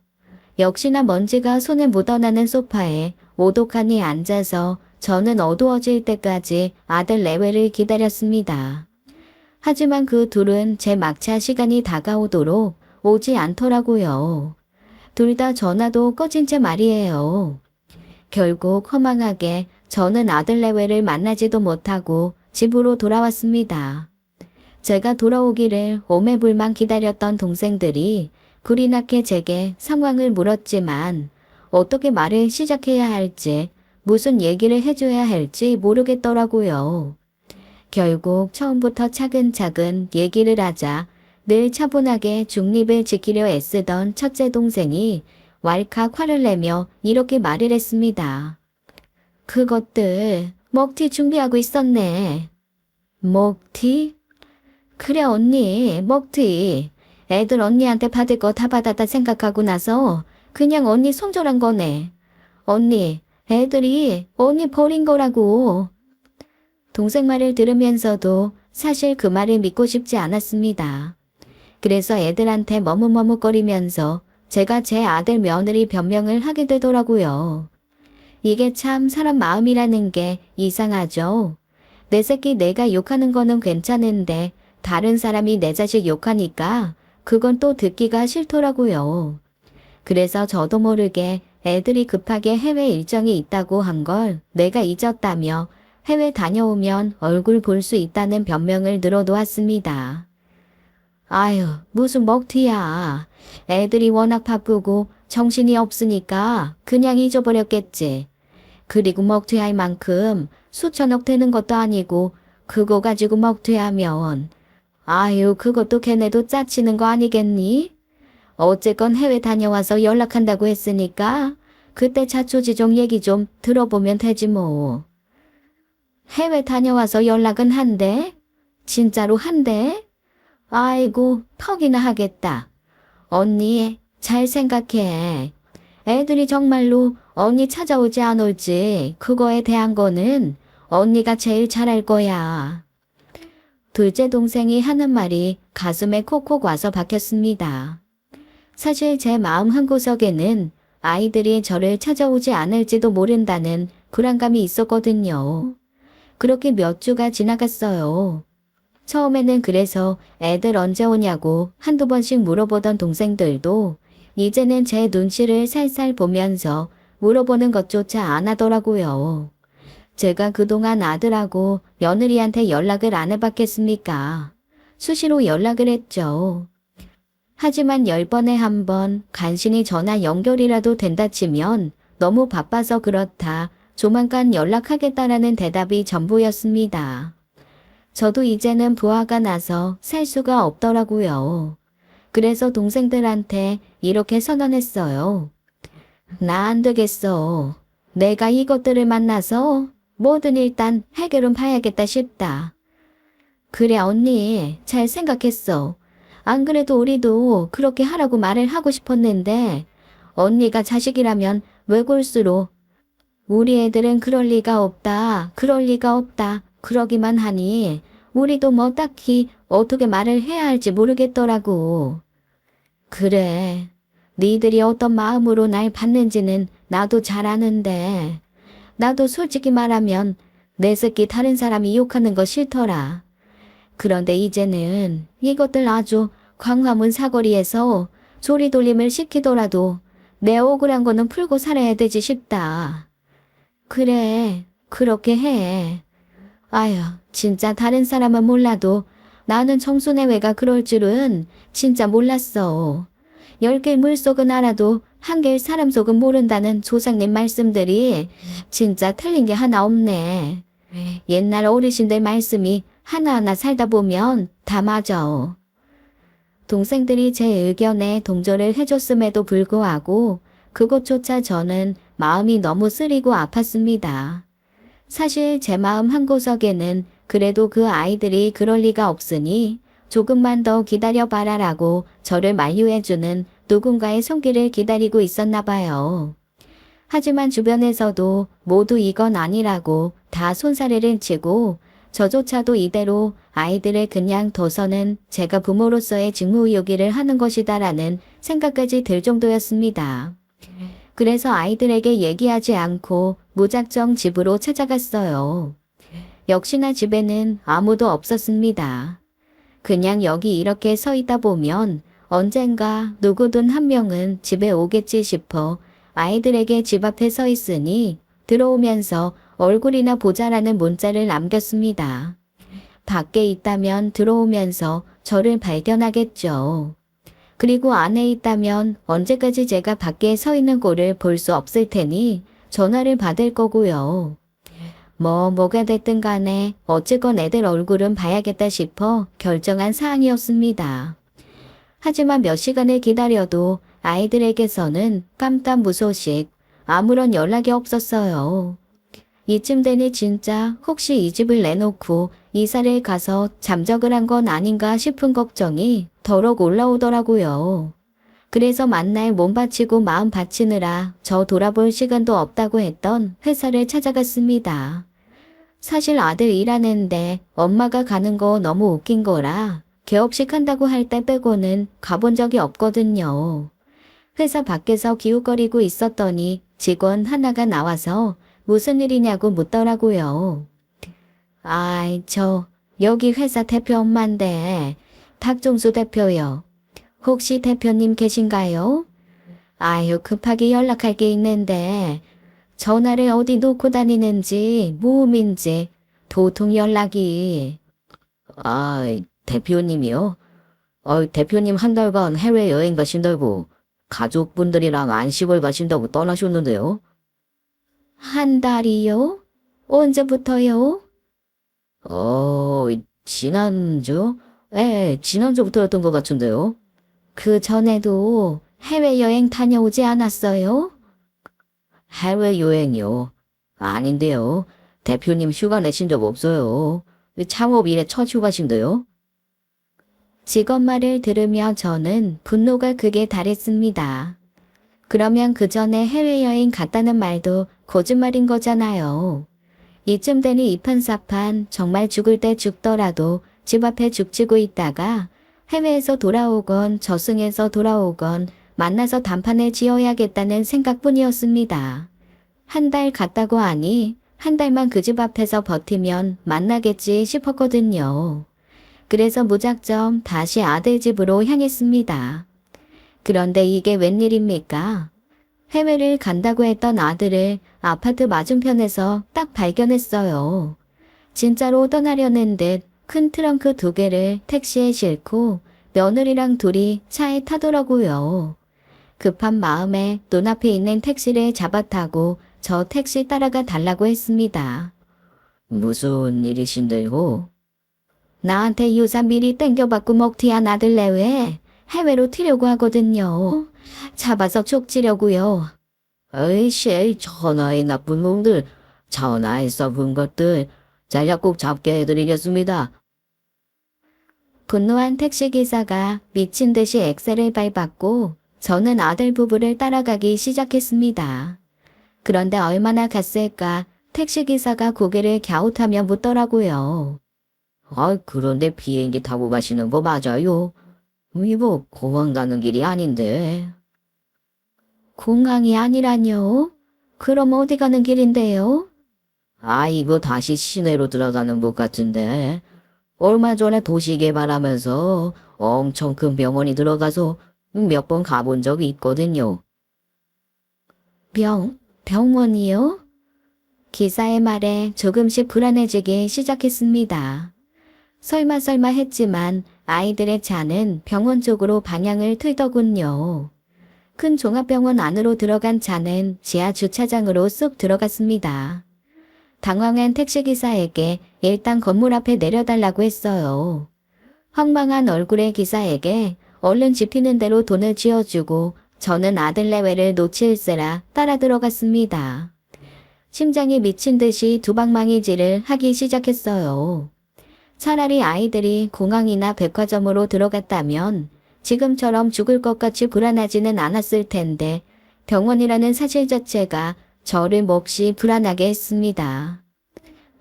역시나 먼지가 손에 묻어나는 소파에 오독하니 앉아서 저는 어두워질 때까지 아들 내외를 기다렸습니다. 하지만 그 둘은 제 막차 시간이 다가오도록 오지 않더라고요. 둘 다 전화도 꺼진 채 말이에요. 결국 허망하게 저는 아들 내외를 만나지도 못하고 집으로 돌아왔습니다. 제가 돌아오기를 오매불망 기다렸던 동생들이 굴이 나게 제게 상황을 물었지만 어떻게 말을 시작해야 할지 무슨 얘기를 해줘야 할지 모르겠더라고요. 결국 처음부터 차근차근 얘기를 하자 늘 차분하게 중립을 지키려 애쓰던 첫째 동생이 왈칵 화를 내며 이렇게 말을 했습니다. 그것들 먹튀 준비하고 있었네. 먹튀? 그래 언니 먹튀. 애들 언니한테 받을 거 다 받았다 생각하고 나서 그냥 언니 손절한 거네. 언니 애들이 언니 버린 거라고. 동생 말을 들으면서도 사실 그 말을 믿고 싶지 않았습니다. 그래서 애들한테 머뭇머뭇거리면서 제가 제 아들 며느리 변명을 하게 되더라고요. 이게 참 사람 마음이라는 게 이상하죠. 내 새끼 내가 욕하는 거는 괜찮은데 다른 사람이 내 자식 욕하니까 그건 또 듣기가 싫더라고요. 그래서 저도 모르게 애들이 급하게 해외 일정이 있다고 한 걸 내가 잊었다며 해외 다녀오면 얼굴 볼 수 있다는 변명을 늘어놓았습니다. 아유, 무슨 먹튀야. 애들이 워낙 바쁘고 정신이 없으니까 그냥 잊어버렸겠지. 그리고 먹튀할 만큼 수천억 되는 것도 아니고 그거 가지고 먹튀하면 아유, 그것도 걔네도 짜치는 거 아니겠니? 어쨌건 해외 다녀와서 연락한다고 했으니까 그때 자초지종 얘기 좀 들어보면 되지 뭐. 해외 다녀와서 연락은 한대? 진짜로 한대? 아이고, 턱이나 하겠다. 언니, 잘 생각해. 애들이 정말로 언니 찾아오지 안 올지 그거에 대한 거는 언니가 제일 잘할 거야. 둘째 동생이 하는 말이 가슴에 콕콕 와서 박혔습니다. 사실 제 마음 한구석에는 아이들이 저를 찾아오지 않을지도 모른다는 불안감이 있었거든요. 그렇게 몇 주가 지나갔어요. 처음에는 그래서 애들 언제 오냐고 한두 번씩 물어보던 동생들도 이제는 제 눈치를 살살 보면서 물어보는 것조차 안 하더라고요. 제가 그동안 아들하고 며느리한테 연락을 안 해봤겠습니까? 수시로 연락을 했죠. 하지만 10번에 한 번 간신히 전화 연결이라도 된다 치면 너무 바빠서 그렇다. 조만간 연락하겠다라는 대답이 전부였습니다. 저도 이제는 부하가 나서 살 수가 없더라고요. 그래서 동생들한테 이렇게 선언했어요. 나 안 되겠어. 내가 이것들을 만나서 뭐든 일단 해결은 봐야겠다 싶다. 그래 언니, 잘 생각했어. 안 그래도 우리도 그렇게 하라고 말을 하고 싶었는데 언니가 자식이라면 외골수로 우리 애들은 그럴 리가 없다. 그럴 리가 없다. 그러기만 하니 우리도 뭐 딱히 어떻게 말을 해야 할지 모르겠더라고. 그래. 니들이 어떤 마음으로 날 봤는지는 나도 잘 아는데 나도 솔직히 말하면 내 새끼 다른 사람이 욕하는 거 싫더라. 그런데 이제는 이것들 아주 광화문 사거리에서 조리돌림을 시키더라도 내 억울한 거는 풀고 살아야 되지 싶다. 그래, 그렇게 해. 아휴, 진짜 다른 사람은 몰라도 나는 청소내외가 그럴 줄은 진짜 몰랐어. 10개 물속은 알아도 1개의 사람 속은 모른다는 조상님 말씀들이 진짜 틀린 게 하나 없네. 옛날 어르신들 말씀이 하나하나 살다 보면 다 맞아. 동생들이 제 의견에 동조를 해줬음에도 불구하고 그것조차 저는 마음이 너무 쓰리고 아팠습니다. 사실 제 마음 한구석에는 그래도 그 아이들이 그럴 리가 없으니 조금만 더 기다려봐라라고 저를 만류해주는 누군가의 손길을 기다리고 있었나 봐요. 하지만 주변에서도 모두 이건 아니라고 다 손사래를 치고 저조차도 이대로 아이들을 그냥 둬서는 제가 부모로서의 직무유기를 하는 것이다라는 생각까지 들 정도였습니다. 그래서 아이들에게 얘기하지 않고 무작정 집으로 찾아갔어요. 역시나 집에는 아무도 없었습니다. 그냥 여기 이렇게 서 있다 보면 언젠가 누구든 한 명은 집에 오겠지 싶어 아이들에게 집 앞에 서 있으니 들어오면서 얼굴이나 보자라는 문자를 남겼습니다. 밖에 있다면 들어오면서 저를 발견하겠죠. 그리고 안에 있다면 언제까지 제가 밖에 서 있는 꼴을 볼 수 없을 테니 전화를 받을 거고요. 뭐가 됐든 간에 어쨌건 애들 얼굴은 봐야겠다 싶어 결정한 사항이었습니다. 하지만 몇 시간을 기다려도 아이들에게서는 깜깜무소식, 아무런 연락이 없었어요. 이쯤 되니 진짜 혹시 이 집을 내놓고 이사를 가서 잠적을 한 건 아닌가 싶은 걱정이 더럭 올라오더라고요. 그래서 만날 몸 바치고 마음 바치느라 저 돌아볼 시간도 없다고 했던 회사를 찾아갔습니다. 사실 아들 일하는데 엄마가 가는 거 너무 웃긴 거라 개업식 한다고 할 때 빼고는 가본 적이 없거든요. 회사 밖에서 기웃거리고 있었더니 직원 하나가 나와서 무슨 일이냐고 묻더라고요. 아이, 여기 회사 대표 엄마인데 박종수 대표요. 혹시 대표님 계신가요? 아유, 급하게 연락할 게 있는데 전화를 어디 놓고 다니는지 모음인지 도통 연락이. 아, 대표님이요? 대표님 한 달간 해외여행 가신다고 가족분들이랑 안식을 가신다고 떠나셨는데요. 한 달이요? 언제부터요? 지난주? 네, 지난주부터였던 것 같은데요. 그 전에도 해외여행 다녀오지 않았어요? 해외여행이요? 아닌데요. 대표님 휴가 내신 적 없어요. 창업 일에 첫 휴가신데요. 직원 말을 들으며 저는 분노가 극에 달했습니다. 그러면 그 전에 해외여행 갔다는 말도 거짓말인 거잖아요. 이쯤 되니 이판사판 정말 죽을 때 죽더라도 집 앞에 죽치고 있다가 해외에서 돌아오건 저승에서 돌아오건 만나서 단판을 지어야겠다는 생각뿐이었습니다. 한 달 갔다고 하니 한 달만 그 집 앞에서 버티면 만나겠지 싶었거든요. 그래서 무작정 다시 아들 집으로 향했습니다. 그런데 이게 웬일입니까? 해외를 간다고 했던 아들을 아파트 맞은편에서 딱 발견했어요. 진짜로 떠나려는 듯 큰 트렁크 2개를 택시에 싣고 며느리랑 둘이 차에 타더라고요. 급한 마음에 눈앞에 있는 택시를 잡아타고 저 택시 따라가 달라고 했습니다. 무슨 일이신데요? 나한테 유산 미리 땡겨받고 먹튀한 아들 내외 해외로 튀려고 하거든요. 잡아서 족치려고요. 에이씨, 전화의 나쁜 놈들, 전화에 써본 것들, 전략 꼭 잡게 해드리겠습니다. 분노한 택시기사가 미친 듯이 엑셀을 밟았고 저는 아들 부부를 따라가기 시작했습니다. 그런데 얼마나 갔을까 택시기사가 고개를 갸웃하며 묻더라고요. 그런데 비행기 타고 가시는 거 맞아요? 이거 공항 가는 길이 아닌데. 공항이 아니라뇨? 그럼 어디 가는 길인데요? 이거 다시 시내로 들어가는 것 같은데. 얼마 전에 도시 개발하면서 엄청 큰 병원이 들어가서 몇 번 가본 적이 있거든요. 병원이요? 기사의 말에 조금씩 불안해지기 시작했습니다. 설마 했지만 아이들의 차는 병원 쪽으로 방향을 틀더군요. 큰 종합병원 안으로 들어간 차는 지하 주차장으로 쑥 들어갔습니다. 당황한 택시기사에게 일단 건물 앞에 내려달라고 했어요. 황망한 얼굴의 기사에게 얼른 집히는 대로 돈을 쥐어주고 저는 아들 내외를 놓칠세라 따라 들어갔습니다. 심장이 미친 듯이 두방망이질을 하기 시작했어요. 차라리 아이들이 공항이나 백화점으로 들어갔다면 지금처럼 죽을 것 같이 불안하지는 않았을 텐데 병원이라는 사실 자체가 저를 몹시 불안하게 했습니다.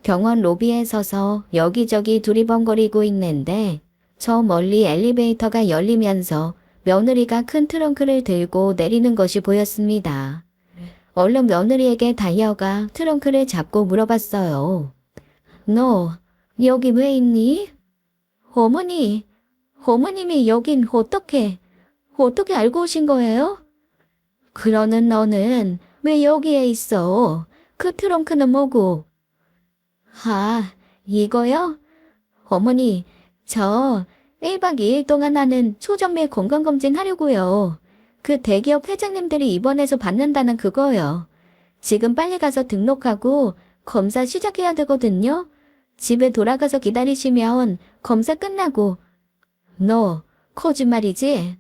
병원 로비에 서서 여기저기 두리번거리고 있는데 저 멀리 엘리베이터가 열리면서 며느리가 큰 트렁크를 들고 내리는 것이 보였습니다. 얼른 며느리에게 달려가 트렁크를 잡고 물어봤어요. 너 여기 왜 있니? 어머니, 어머님이 여긴 어떻게 알고 오신 거예요? 그러는 너는 왜 여기에 있어? 그 트렁크는 뭐고? 아, 이거요? 어머니, 저 1박 2일 동안 하는 초정밀 건강검진 하려고요. 그 대기업 회장님들이 입원해서 받는다는 그거요. 지금 빨리 가서 등록하고 검사 시작해야 되거든요. 집에 돌아가서 기다리시면 검사 끝나고. 너 거짓말이지?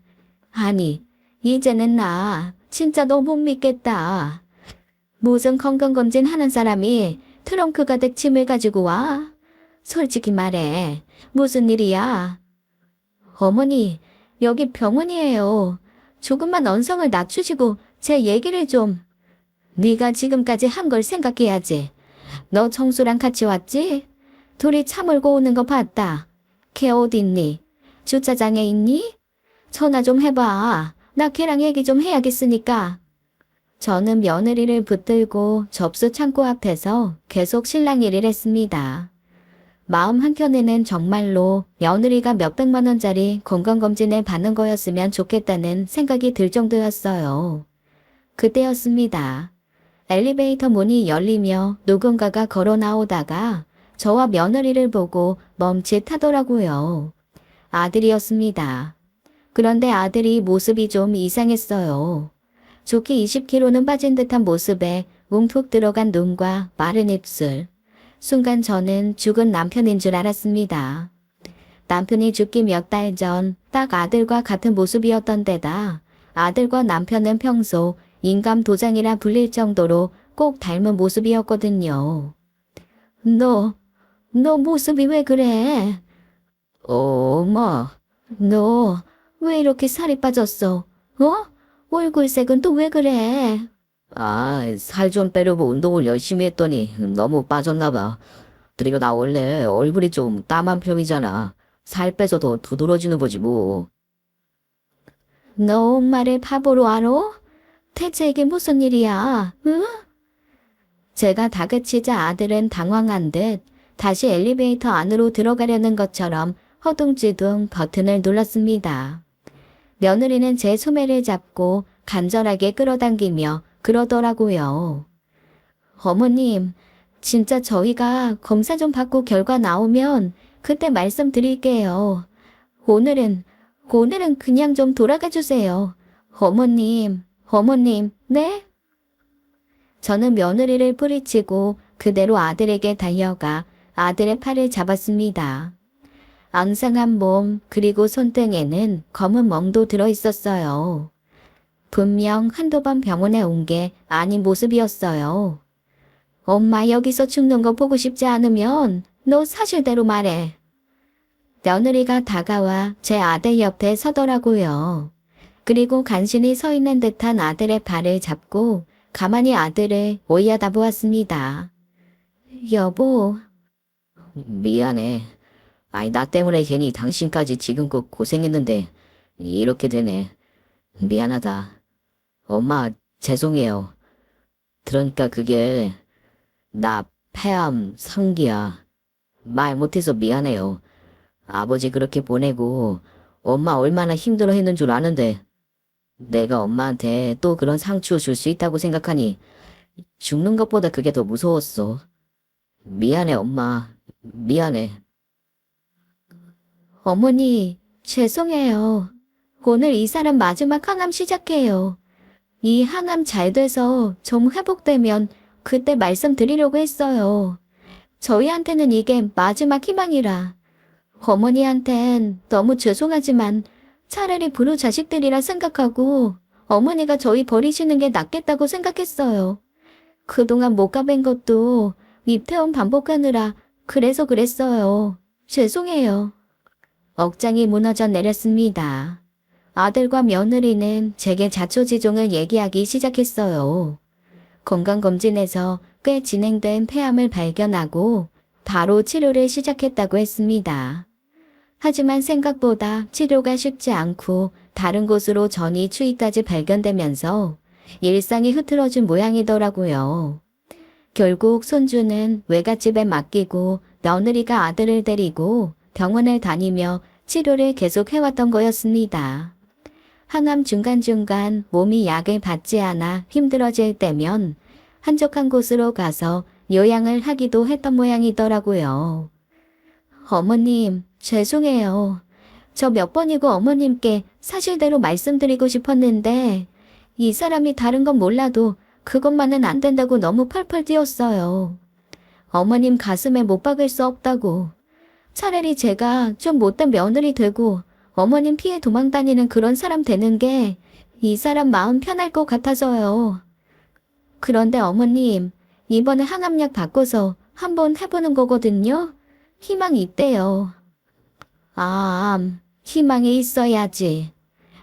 아니, 이제는 나 진짜 너 못 믿겠다. 무슨 건강검진 하는 사람이 트렁크 가득 짐을 가지고 와? 솔직히 말해, 무슨 일이야? 어머니, 여기 병원이에요. 조금만 언성을 낮추시고 제 얘기를 좀. 네가 지금까지 한 걸 생각해야지. 너 청수랑 같이 왔지? 둘이 차 몰고 오는 거 봤다. 걔 어디 있니? 주차장에 있니? 전화 좀 해봐. 나 걔랑 얘기 좀 해야겠으니까. 저는 며느리를 붙들고 접수 창고 앞에서 계속 실랑 일을 했습니다. 마음 한켠에는 정말로 며느리가 몇백만 원짜리 건강검진에 받는 거였으면 좋겠다는 생각이 들 정도였어요. 그때였습니다. 엘리베이터 문이 열리며 누군가가 걸어 나오다가 저와 며느리를 보고 멈칫하더라고요. 아들이었습니다. 그런데 아들이 모습이 좀 이상했어요. 좋게 20kg는 빠진 듯한 모습에 뭉툭 들어간 눈과 마른 입술. 순간 저는 죽은 남편인 줄 알았습니다. 남편이 죽기 몇 달 전 딱 아들과 같은 모습이었던 데다 아들과 남편은 평소 인감 도장이라 불릴 정도로 꼭 닮은 모습이었거든요. 너 모습이 왜 그래? 엄마. 너 왜 이렇게 살이 빠졌어? 어? 얼굴색은 또 왜 그래? 살 좀 빼려고 운동을 열심히 했더니 너무 빠졌나 봐. 그리고 나 원래 얼굴이 좀 까만 편이잖아. 살 빼서 더 두드러지는 거지 뭐. 너 엄마를 바보로 알아? 대체 이게 무슨 일이야? 응? 제가 다그치자 아들은 당황한 듯 다시 엘리베이터 안으로 들어가려는 것처럼 허둥지둥 버튼을 눌렀습니다. 며느리는 제 소매를 잡고 간절하게 끌어당기며 그러더라고요. 어머님, 진짜 저희가 검사 좀 받고 결과 나오면 그때 말씀드릴게요. 오늘은 그냥 좀 돌아가 주세요. 어머님, 네? 저는 며느리를 뿌리치고 그대로 아들에게 달려가 아들의 팔을 잡았습니다. 앙상한 몸 그리고 손등에는 검은 멍도 들어있었어요. 분명 한두 번 병원에 온 게 아닌 모습이었어요. 엄마 여기서 죽는 거 보고 싶지 않으면 너 사실대로 말해. 며느리가 다가와 제 아들 옆에 서더라고요. 그리고 간신히 서 있는 듯한 아들의 발을 잡고 가만히 아들을 오야다보았습니다. 여보. 미안해. 나 때문에 괜히 당신까지 지금껏 고생했는데 이렇게 되네. 미안하다. 엄마, 죄송해요. 그러니까 그게 나 폐암 상기야. 말 못해서 미안해요. 아버지 그렇게 보내고 엄마 얼마나 힘들어했는 줄 아는데 내가 엄마한테 또 그런 상처 줄 수 있다고 생각하니 죽는 것보다 그게 더 무서웠어. 미안해 엄마. 미안해. 어머니, 죄송해요. 오늘 이 사람 마지막 항암 시작해요. 이 항암 잘 돼서 좀 회복되면 그때 말씀드리려고 했어요. 저희한테는 이게 마지막 희망이라. 어머니한텐 너무 죄송하지만 차라리 부모 자식들이라 생각하고 어머니가 저희 버리시는 게 낫겠다고 생각했어요. 그동안 못 가뵌 것도 입퇴원 반복하느라 그래서 그랬어요. 죄송해요. 억장이 무너져 내렸습니다. 아들과 며느리는 제게 자초지종을 얘기하기 시작했어요. 건강검진에서 꽤 진행된 폐암을 발견하고 바로 치료를 시작했다고 했습니다. 하지만 생각보다 치료가 쉽지 않고 다른 곳으로 전이 추이까지 발견되면서 일상이 흐트러진 모양이더라고요. 결국 손주는 외갓집에 맡기고 며느리가 아들을 데리고 병원을 다니며 치료를 계속 해왔던 거였습니다. 항암 중간중간 몸이 약을 받지 않아 힘들어질 때면 한적한 곳으로 가서 요양을 하기도 했던 모양이더라고요. 어머님, 죄송해요. 저 몇 번이고 어머님께 사실대로 말씀드리고 싶었는데 이 사람이 다른 건 몰라도 그것만은 안 된다고 너무 펄펄 뛰었어요. 어머님 가슴에 못 박을 수 없다고. 차라리 제가 좀 못된 며느리 되고 어머님 피해 도망다니는 그런 사람 되는 게 이 사람 마음 편할 것 같아서요. 그런데 어머님, 이번에 항암약 바꿔서 한번 해보는 거거든요. 희망이 있대요. 희망이 있어야지.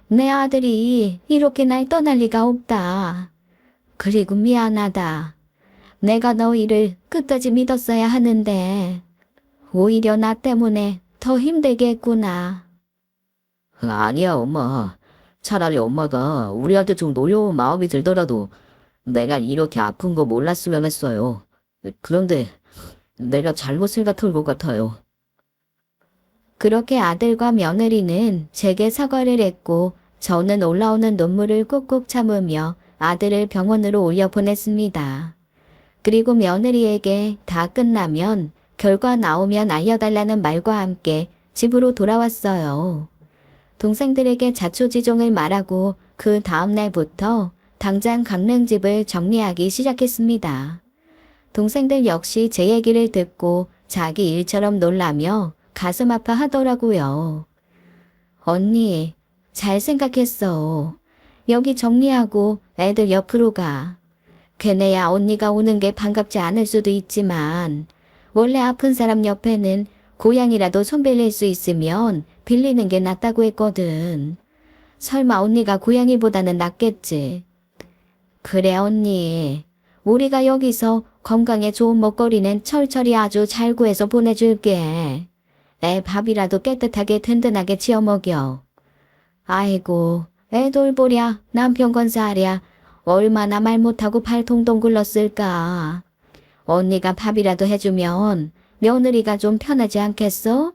내 아들이 이렇게 날 떠날 리가 없다. 그리고 미안하다. 내가 너희를 끝까지 믿었어야 하는데 오히려 나 때문에 더 힘들게 했구나. 아니야, 엄마. 차라리 엄마가 우리한테 좀 노여운 마음이 들더라도 내가 이렇게 아픈 거 몰랐으면 했어요. 그런데 내가 잘못을 같은 것 같아요. 그렇게 아들과 며느리는 제게 사과를 했고 저는 올라오는 눈물을 꾹꾹 참으며 아들을 병원으로 올려보냈습니다. 그리고 며느리에게 다 끝나면 결과 나오면 알려달라는 말과 함께 집으로 돌아왔어요. 동생들에게 자초지종을 말하고 그 다음날부터 당장 강릉집을 정리하기 시작했습니다. 동생들 역시 제 얘기를 듣고 자기 일처럼 놀라며 가슴 아파하더라고요. 언니, 잘 생각했어. 여기 정리하고 애들 옆으로 가. 걔네야 언니가 오는 게 반갑지 않을 수도 있지만 원래 아픈 사람 옆에는 고양이라도 손 빌릴 수 있으면 빌리는 게 낫다고 했거든. 설마 언니가 고양이보다는 낫겠지. 그래 언니, 우리가 여기서 건강에 좋은 먹거리는 철철이 아주 잘 구해서 보내줄게. 애 밥이라도 깨끗하게 든든하게 지어 먹여. 아이고, 애 돌보랴, 남편 건사하랴, 얼마나 말 못하고 발 동동 굴렀을까. 언니가 밥이라도 해주면 며느리가 좀 편하지 않겠어?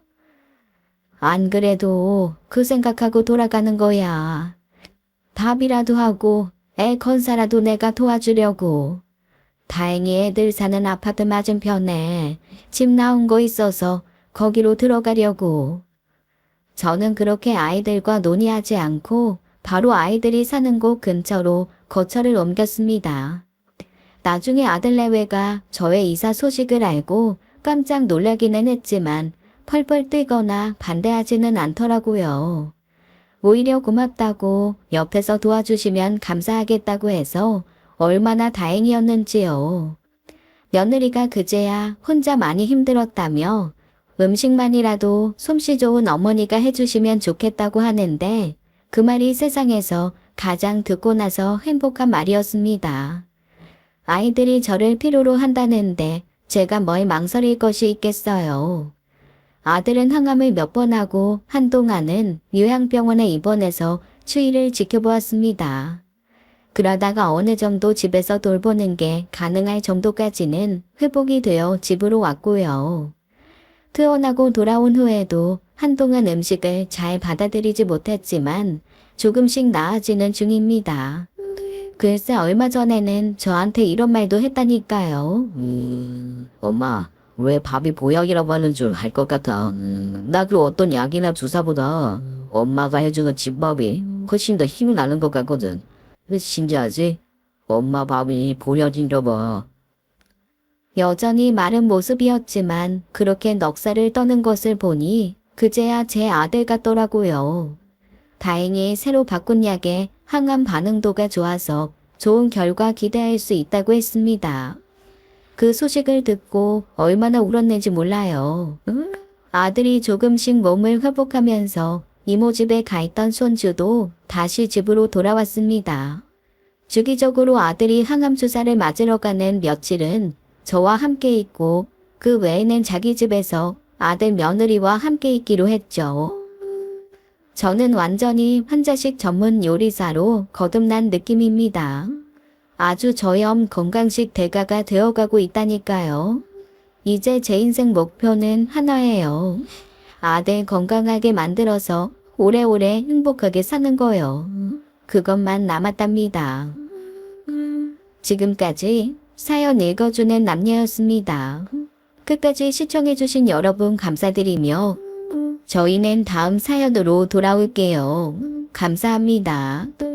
안 그래도 그 생각하고 돌아가는 거야. 밥이라도 하고 애 건사라도 내가 도와주려고. 다행히 애들 사는 아파트 맞은편에 집 나온 거 있어서 거기로 들어가려고. 저는 그렇게 아이들과 논의하지 않고 바로 아이들이 사는 곳 근처로 거처를 옮겼습니다. 나중에 아들 내외가 저의 이사 소식을 알고 깜짝 놀라기는 했지만 펄펄 뛰거나 반대하지는 않더라고요. 오히려 고맙다고 옆에서 도와주시면 감사하겠다고 해서 얼마나 다행이었는지요. 며느리가 그제야 혼자 많이 힘들었다며 음식만이라도 솜씨 좋은 어머니가 해주시면 좋겠다고 하는데 그 말이 세상에서 가장 듣고 나서 행복한 말이었습니다. 아이들이 저를 필요로 한다는데 제가 뭘 망설일 것이 있겠어요. 아들은 항암을 몇 번 하고 한동안은 요양병원에 입원해서 추이를 지켜보았습니다. 그러다가 어느 정도 집에서 돌보는 게 가능할 정도까지는 회복이 되어 집으로 왔고요. 퇴원하고 돌아온 후에도 한동안 음식을 잘 받아들이지 못했지만 조금씩 나아지는 중입니다. 글쎄 얼마 전에는 저한테 이런 말도 했다니까요. 엄마, 왜 밥이 보약이라고 하는 줄 알 것 같아. 나 그 어떤 약이나 주사보다 엄마가 해주는 집밥이 훨씬 더 힘이 나는 것 같거든. 신기하지? 엄마 밥이 보약인가 봐. 여전히 마른 모습이었지만 그렇게 넉살을 떠는 것을 보니 그제야 제 아들 같더라고요. 다행히 새로 바꾼 약에 항암 반응도가 좋아서 좋은 결과 기대할 수 있다고 했습니다. 그 소식을 듣고 얼마나 울었는지 몰라요. 아들이 조금씩 몸을 회복하면서 이모 집에 가 있던 손주도 다시 집으로 돌아왔습니다. 주기적으로 아들이 항암 주사를 맞으러 가는 며칠은 저와 함께 있고 그 외에는 자기 집에서 아들 며느리와 함께 있기로 했죠. 저는 완전히 환자식 전문 요리사로 거듭난 느낌입니다. 아주 저염 건강식 대가가 되어가고 있다니까요. 이제 제 인생 목표는 하나예요. 아들 건강하게 만들어서 오래오래 행복하게 사는 거요. 그것만 남았답니다. 지금까지 사연 읽어주는 남녀였습니다. 끝까지 시청해주신 여러분 감사드리며 저희는 다음 사연으로 돌아올게요. 감사합니다. 음.